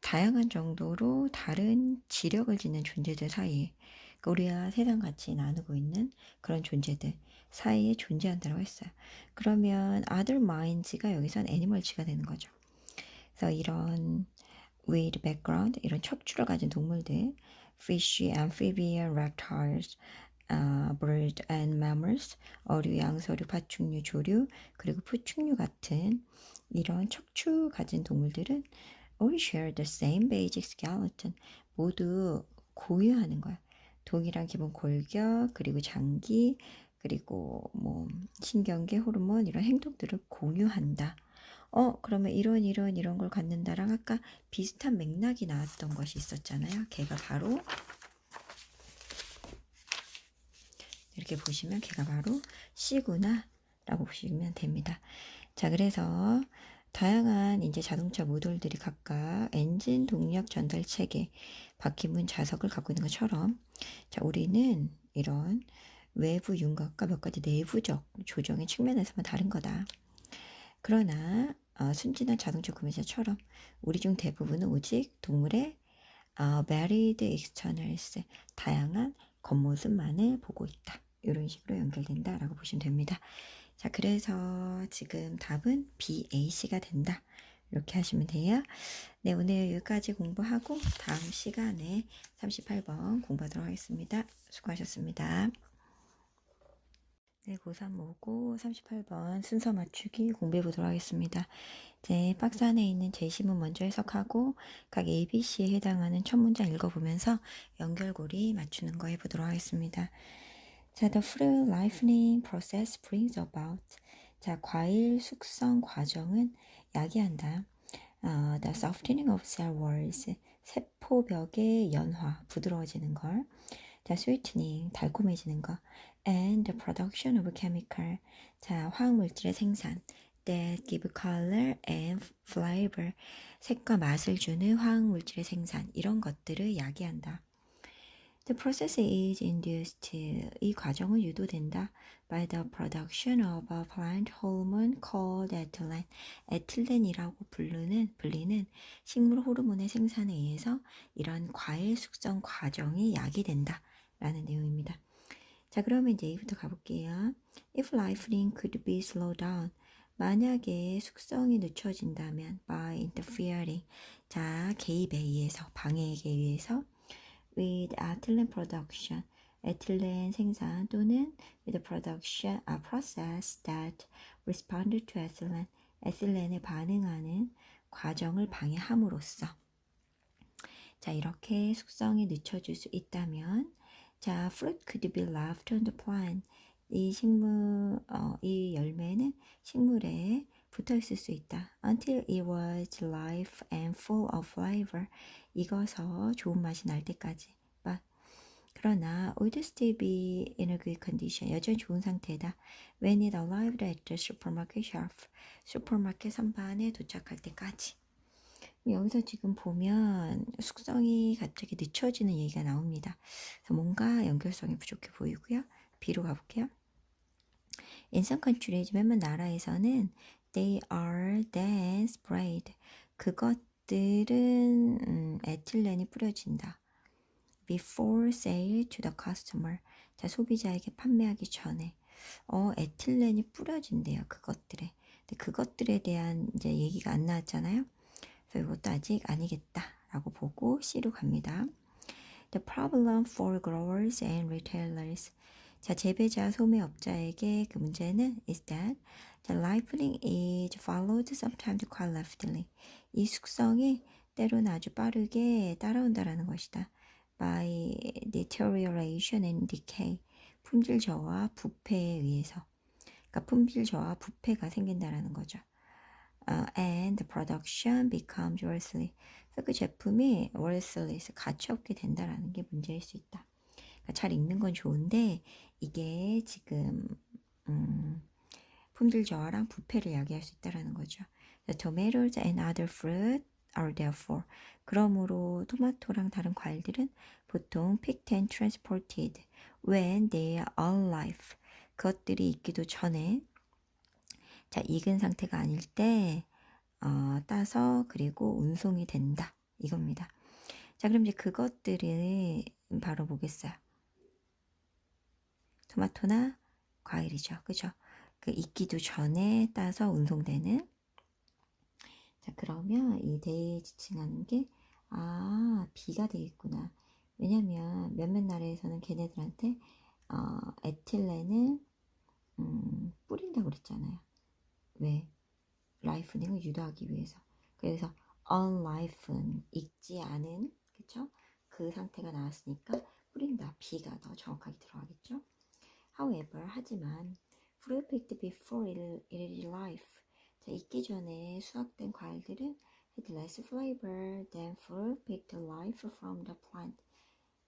다양한 정도로 다른 지력을 지닌 존재들 사이에, 그러니까 우리가 세상 같이 나누고 있는 그런 존재들 사이에 존재한다고 했어요. 그러면 other minds가 여기선 애니멀치가 되는 거죠. 그래서 이런 with background, 이런 척추를 가진 동물들, fish, amphibian, reptiles, bird and mammals, 어류, 양서류, 파충류, 조류, 그리고 푸충류 같은 이런 척추 가진 동물들은 all share the same basic skeleton. 모두 공유하는 거야. 동일한 기본 골격, 그리고 장기, 그리고 뭐 신경계, 호르몬 이런 행동들을 공유한다. 그러면 이런 걸 갖는다랑 아까 비슷한 맥락이 나왔던 것이 있었잖아요. 걔가 바로 이렇게 보시면 걔가 바로 C구나 라고 보시면 됩니다. 자, 그래서 다양한 이제 자동차 모델들이 각각 엔진 동력 전달 체계, 바퀴문 좌석을 갖고 있는 것처럼, 자, 우리는 이런 외부 윤곽과 몇 가지 내부적 조정의 측면에서만 다른 거다. 그러나 순진한 자동차 구매자처럼 우리 중 대부분은 오직 동물의 varied externals, 다양한 겉모습만을 보고 있다. 이런 식으로 연결된다라고 보시면 됩니다. 자, 그래서 지금 답은 B, A, C가 된다. 이렇게 하시면 돼요. 네, 오늘 여기까지 공부하고 다음 시간에 38번 공부하도록 하겠습니다. 수고하셨습니다. 네, 고3 모고 38번 순서 맞추기 공부해 보도록 하겠습니다. 이제 박스 안에 있는 제시문 먼저 해석하고 각 A, B, C에 해당하는 첫 문장 읽어보면서 연결고리 맞추는 거 해보도록 하겠습니다. 자, the fruit ripening process brings about. 자, 과일 숙성 과정은 야기한다. The softening of cell walls. 세포벽의 연화, 부드러워지는 걸. 자, sweetening, 달콤해지는 거. And the production of chemical. 자, 화학물질의 생산. That give color and flavor. 색과 맛을 주는 화학물질의 생산. 이런 것들을 야기한다. The process is induced. 이 과정은 유도된다. by the production of a plant hormone called ethylene. 에틸렌이라고 불리는 식물 호르몬의 생산에 의해서 이런 과일 숙성 과정이 야기된다 라는 내용입니다. 자, 그러면 이제 A부터 가볼게요. If lifeline could be slowed down. 만약에 숙성이 늦춰진다면 by interfering. 자, 개입에 의해서, 방해에 의해서 with ethylene production. 에틸렌 생산 또는 with the production a process that responded to ethylene. 에틸렌에 반응하는 과정을 방해함으로써. 자, 이렇게 숙성이 늦춰질 수 있다면 자, fruit could be left on the plant. 이 열매는 식물에 붙어 있을 수 있다. Until it was ripe and full of flavor. 익어서 좋은 맛이 날 때까지. But, 그러나 would still be in a good condition. 여전히 좋은 상태다. When it arrived at the supermarket shelf. 슈퍼마켓 선반에 도착할 때까지. 여기서 지금 보면 숙성이 갑자기 늦춰지는 얘기가 나옵니다. 그래서 뭔가 연결성이 부족해 보이고요. B로 가볼게요. In some countries, 몇몇 나라에서는 they are then sprayed. 그것들은 에틸렌이 뿌려진다. Before sale to the customer. 자, 소비자에게 판매하기 전에 에틸렌이 뿌려진대요. 그것들에. 근데 그것들에 대한 이제 얘기가 안 나왔잖아요. 그래서 이것도 아직 아니겠다라고 보고 C로 갑니다. The problem for growers and retailers. 자, 재배자, 소매업자에게 그 문제는 is that the ripening is followed sometimes quite rapidly. 이 숙성이 때로는 아주 빠르게 따라온다라는 것이다. By deterioration and decay. 품질 저하, 부패에 의해서. 그러니까 품질 저하, 부패가 생긴다라는 거죠. And the production becomes worthless. 그래서 그 제품이 worthless, 가치 없게 된다라는 게 문제일 수 있다. 그러니까 잘 익는 건 좋은데 이게 지금 품질 저하랑 부패를 야기할 수 있다라는 거죠. The tomatoes and other fruit are therefore. 그러므로 토마토랑 다른 과일들은 보통 picked and transported when they are alive. 그것들이 익기도 전에 자, 익은 상태가 아닐 때 따서 그리고 운송이 된다. 이겁니다. 자, 그럼 이제 그것들을 바로 보겠어요. 토마토나 과일이죠. 그죠? 그 익기도 전에 따서 운송되는. 자, 그러면 이 대에 지칭하는 게 B가 되겠구나. 왜냐면 몇몇 나라에서는 걔네들한테 에틸렌을 뿌린다고 그랬잖아요. 왜? 라이프닝을 유도하기 위해서. 그래서 unripen, 익지 않은, 그쵸? 그 상태가 나왔으니까 뿌린다. B가 더 정확하게 들어가겠죠? However, 하지만 fruit picked before it is ripe. 자, 익기 전에 수확된 과일들은 had less flavor than fruit picked ripe from the plant.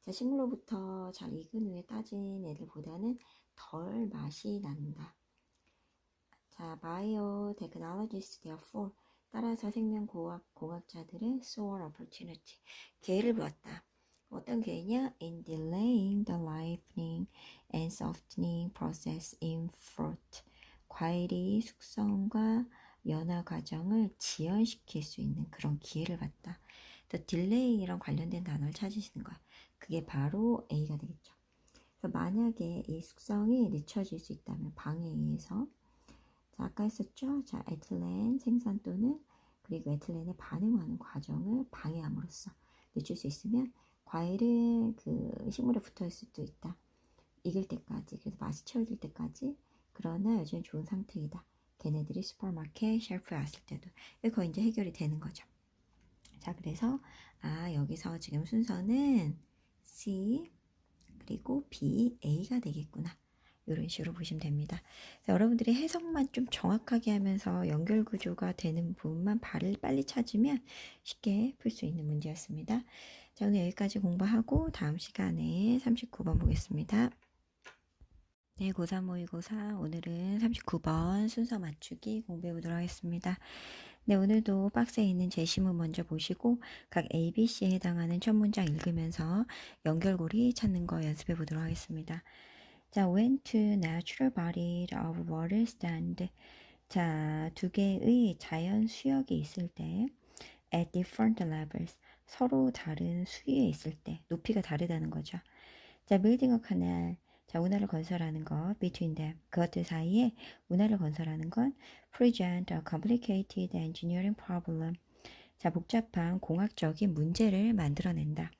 자, 식물로부터 잘 익은 후에 따진 애들보다는 덜 맛이 난다. 자, biotechnologists therefore 따라서 생명공학자들은 saw an opportunity 기회를 보았다. 어떤 기회냐? In delaying the ripening and softening process in fruit. 과일이 숙성과 연화 과정을 지연시킬 수 있는 그런 기회를 봤다. The delay이랑 관련된 단어를 찾으시는 거야. 그게 바로 A가 되겠죠. 그래서 만약에 이 숙성이 늦춰질 수 있다면 방해에 의해서 자, 아까 했었죠? 자, 에틸렌 생산 또는 그리고 에틸렌에 반응하는 과정을 방해함으로써 늦출 수 있으면 과일은 그 식물에 붙어 있을 수도 있다. 익을 때까지, 그래서 맛이 채워질 때까지. 그러나 여전히 좋은 상태이다. 걔네들이 슈퍼마켓 쉘프에 왔을 때도. 거의 이제 해결이 되는 거죠. 자, 그래서 여기서 지금 순서는 C 그리고 B, A가 되겠구나. 이런 식으로 보시면 됩니다. 여러분들이 해석만 좀 정확하게 하면서 연결 구조가 되는 부분만 빨리 찾으면 쉽게 풀 수 있는 문제였습니다. 자, 오늘 여기까지 공부하고 다음 시간에 39번 보겠습니다. 네, 고3 모의고사 오늘은 39번 순서 맞추기 공부해 보도록 하겠습니다. 네, 오늘도 박스에 있는 제시문 먼저 보시고 각 ABC에 해당하는 첫 문장 읽으면서 연결고리 찾는 거 연습해 보도록 하겠습니다. 자, when two natural bodies of water stand. 자, 두 개의 자연 수역이 있을 때 at different levels. 서로 다른 수위에 있을 때 높이가 다르다는 거죠. 자, building a canal. 자, 운하를 건설하는 것, between them. 그것들 사이에 운하를 건설하는 건 present a complicated engineering problem. 자, 복잡한 공학적인 문제를 만들어낸다.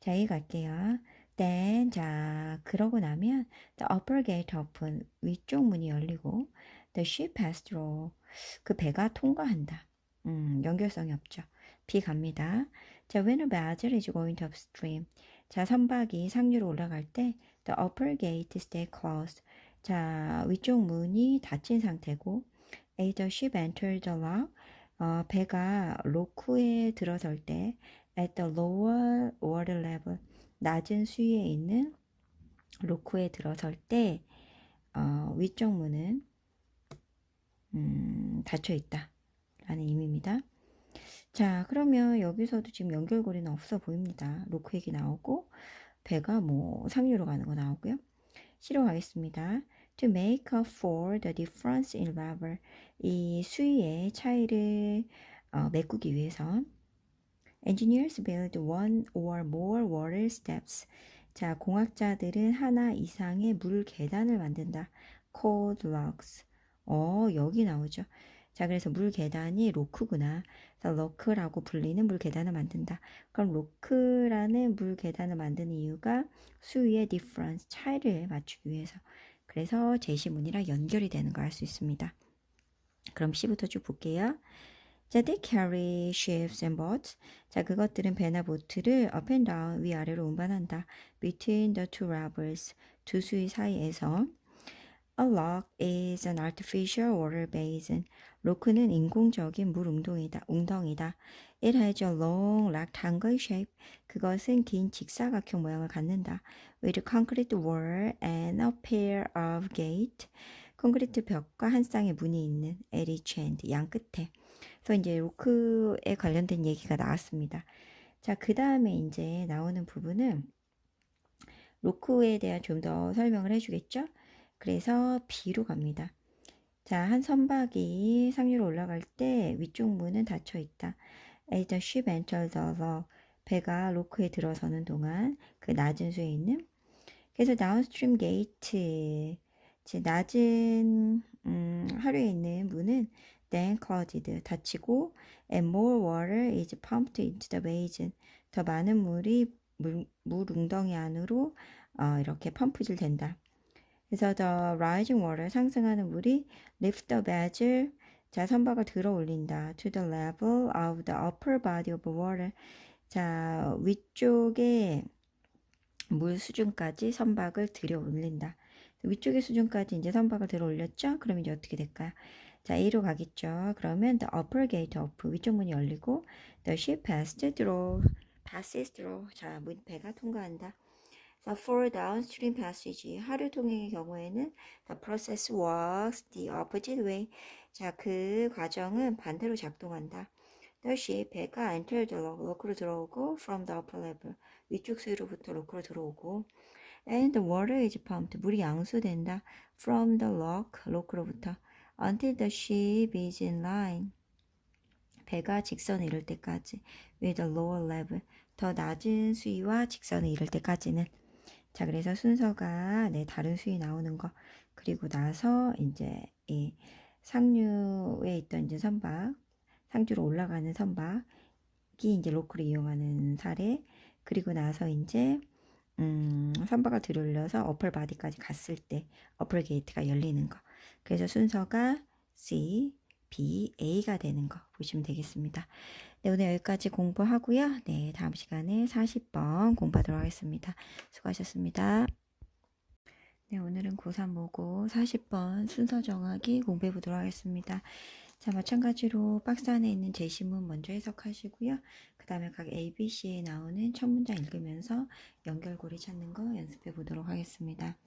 자, 여기 갈게요. Then, 자, 그러고 나면 the upper gate open, 위쪽 문이 열리고 the ship pass through, 그 배가 통과한다. 연결성이 없죠. B 갑니다. 자, when a vessel is going to upstream, 자, 선박이 상류로 올라갈 때 the upper gate stay closed. 자, 위쪽 문이 닫힌 상태고 as the ship enters the lock, 배가 로크에 들어설 때 at the lower water level, 낮은 수위에 있는 로크에 들어설 때 위쪽 문은 닫혀 있다 라는 의미입니다. 자, 그러면 여기서도 지금 연결고리는 없어 보입니다. 로크 얘기 나오고 배가 뭐 상류로 가는 거 나오고요. C로 가겠습니다. To make up for the difference in level, 이 수위의 차이를 메꾸기 위해서 Engineers build one or more water steps. 자, 공학자들은 하나 이상의 물 계단을 만든다. Called locks. 여기 나오죠. 자, 그래서 물 계단이 로크구나. 그래서 로크라고 불리는 물 계단을 만든다. 그럼 로크라는 물 계단을 만드는 이유가 수위의 difference, 차이를 맞추기 위해서. 그래서 제시문이랑 연결이 되는 걸 알 수 있습니다. 그럼 C부터 쭉 볼게요. 자, they carry ships and boats. 자, 그것들은 배나 보트를 up and down, 위아래로 운반한다. Between the two rivers, 두 수위 사이에서. A lock is an artificial water basin. 로크는 인공적인 물 웅덩이다. It has a long rectangle shape. 그것은 긴 직사각형 모양을 갖는다. With a concrete wall and a pair of gate. 콘크리트 벽과 한 쌍의 문이 있는 at each end, 양 끝에. 그래서 이제 로크에 관련된 얘기가 나왔습니다. 자, 그 다음에 이제 나오는 부분은 로크에 대한 좀 더 설명을 해주겠죠? 그래서 B로 갑니다. 자, 한 선박이 상류로 올라갈 때 위쪽 문은 닫혀 있다. As the ship enters the lock, 배가 로크에 들어서는 동안 그 낮은 수에 있는. 그래서 downstream gate, 낮은 하류에 있는 문은 then closed, 닫히고 and more water is pumped into the basin, 더 많은 물이 물 웅덩이 안으로 이렇게 펌프질 된다. 그래서 the rising water, 상승하는 물이 lift the vessel, 자, 선박을 들어 올린다. to the level of the upper body of water, 자, 위쪽에 물 수준까지 선박을 들여 올린다. 위쪽의 수준까지 이제 선박을 들어 올렸죠? 그럼 이제 어떻게 될까요? 자, A로 가겠죠. 그러면 the upper gate open, 위쪽 문이 열리고 the ship passes through, 자, 배가 통과한다. 자, for downstream passage, 하류 통행의 경우에는 the process works the opposite way. 자, 그 과정은 반대로 작동한다. The ship, 배가 enter the lock, 로크로 들어오고 from the upper level, 위쪽 수위로부터 로크로 들어오고 and the water is pumped, 물이 양수된다. from the lock, 로크로부터 until the ship is in line, 배가 직선에 이를 때까지 with the lower level, 더 낮은 수위와 직선에 이를 때까지는. 자, 그래서 순서가 다른 수위 나오는 거, 그리고 나서 이제 이 상류에 있던 이제 선박, 상주로 올라가는 선박이 이제 로크를 이용하는 사례, 그리고 나서 이제 선박을 들어올려서 어플 바디까지 갔을 때 어플 게이트가 열리는 거. 그래서 순서가 C, B, A가 되는 거 보시면 되겠습니다. 네, 오늘 여기까지 공부하고요. 네, 다음 시간에 40번 공부하도록 하겠습니다. 수고하셨습니다. 네, 오늘은 고3 모고 40번 순서 정하기 공부해 보도록 하겠습니다. 자, 마찬가지로 박스 안에 있는 제시문 먼저 해석하시고요. 그 다음에 각 ABC에 나오는 첫 문장 읽으면서 연결고리 찾는 거 연습해 보도록 하겠습니다.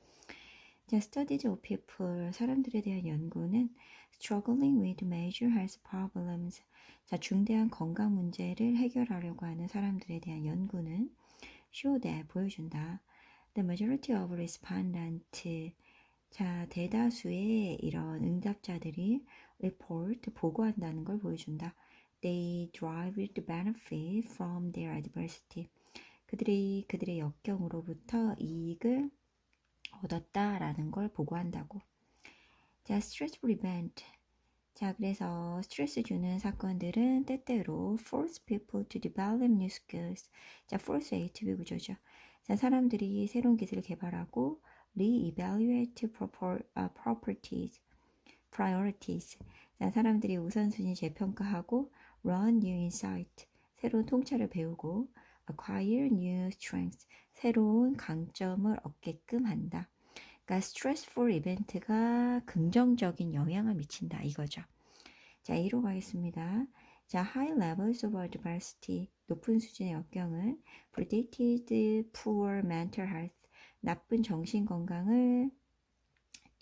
자, Studies of people, 사람들에 대한 연구는 struggling with major health problems, 자, 중대한 건강 문제를 해결하려고 하는 사람들에 대한 연구는 show that, 보여준다. The majority of respondent. 자, 대다수의 이런 응답자들이 report, 보고한다는 걸 보여준다. They derive the benefit from their adversity. 그들의 역경으로부터 이익을 얻었다라는 걸 보고한다고. 자, stressful event. 자, 그래서 스트레스 주는 사건들은 때때로 force people to develop new skills. 자, force ATB 구조죠. 자, 사람들이 새로운 기술을 개발하고 re-evaluate priorities. 자, 사람들이 우선순위 재평가하고 run new insight. 새로운 통찰을 배우고 acquire new strengths. 새로운 강점을 얻게끔 한다. 그러니까 stressful 이벤트가 긍정적인 영향을 미친다 이거죠. 자, A로 가겠습니다. 자, high levels of adversity, 높은 수준의 역경은 predicted poor mental health, 나쁜 정신 건강을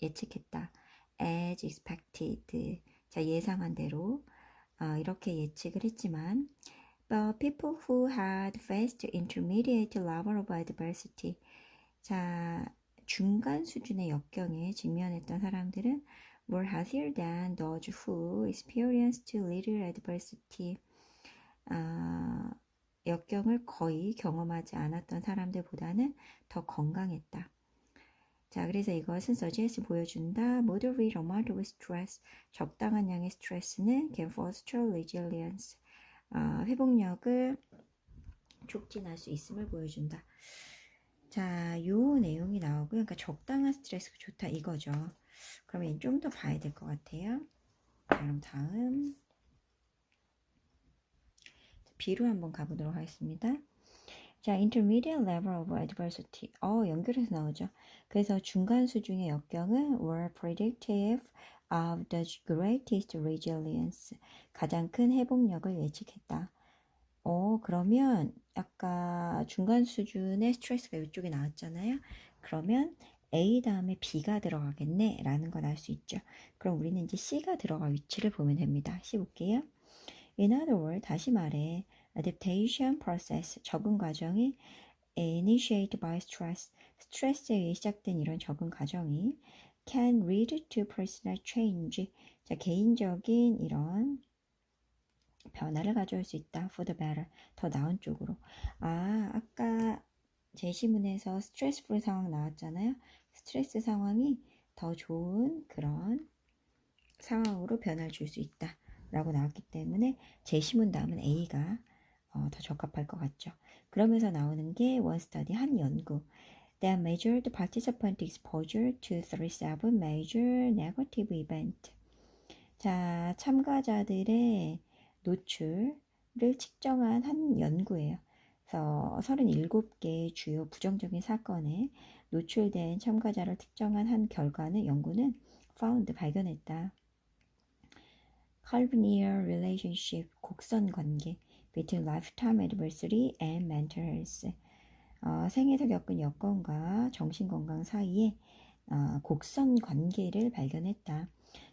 예측했다. as expected, 자, 예상한 대로 이렇게 예측을 했지만 but people who had faced intermediate level of adversity, 자, 중간 수준의 역경에 직면했던 사람들은 were healthier than those who experienced little adversity. 역경을 거의 경험하지 않았던 사람들보다는 더 건강했다. 자, 그래서 이것은 suggest 보여준다. Moderate amount of stress, 적당한 양의 스트레스는 can foster resilience. 회복력을 촉진할 수 있음을 보여준다. 자, 요 내용이 나오고요. 그러니까 적당한 스트레스가 좋다 이거죠. 그러면 좀 더 봐야 될 것 같아요. 자, 그럼 다음 B로 한번 가보도록 하겠습니다. 자, intermediate level of adversity. 연결해서 나오죠. 그래서 중간 수준의 역경은 were predictive of the greatest resilience. 가장 큰 회복력을 예측했다. 그러면 아까 중간 수준의 스트레스가 이쪽에 나왔잖아요. 그러면 A 다음에 B가 들어가겠네 라는 걸 알 수 있죠. 그럼 우리는 이제 C가 들어갈 위치를 보면 됩니다. C 볼게요. In other words, 다시 말해 adaptation process, 적응 과정이 initiated by stress, 스트레스에 의해 시작된 이런 적응 과정이 can lead to personal change, 자, 개인적인 이런 변화를 가져올 수 있다. For the better, 더 나은 쪽으로. 아까 제시문에서 스트레스풀 상황 나왔잖아요. 스트레스 상황이 더 좋은 그런 상황으로 변화를 줄 수 있다 라고 나왔기 때문에 제시문 다음은 A가 더 적합할 것 같죠. 그러면서 나오는 게 원 스터디 한 연구. That measured participant exposure to 37 major negative event. 자, 참가자들의 노출을 측정한 한 연구예요. 그래서 37개의 주요 부정적인 사건에 노출된 참가자를 특정한 한 결과는 연구는 found 발견했다. Collinear relationship 곡선 관계 between lifetime adversity and mental health. 생에서 겪은 여건과 정신건강 사이에 곡선 관계를 발견했다.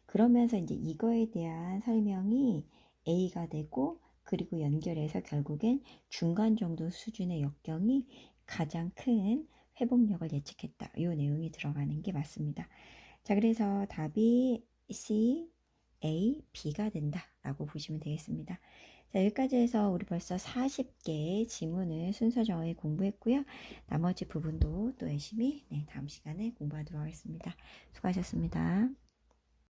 그러면서 이제 이거에 대한 설명이 A가 되고 그리고 연결해서 결국엔 중간 정도 수준의 역경이 가장 큰 회복력을 예측했다. 이 내용이 들어가는 게 맞습니다. 자, 그래서 답이 C, A, B가 된다라고 보시면 되겠습니다. 자, 여기까지 해서 우리 벌써 40개의 지문을 순서 정하게 공부했고요. 나머지 부분도 또 열심히 다음 시간에 공부하도록 하겠습니다. 수고하셨습니다.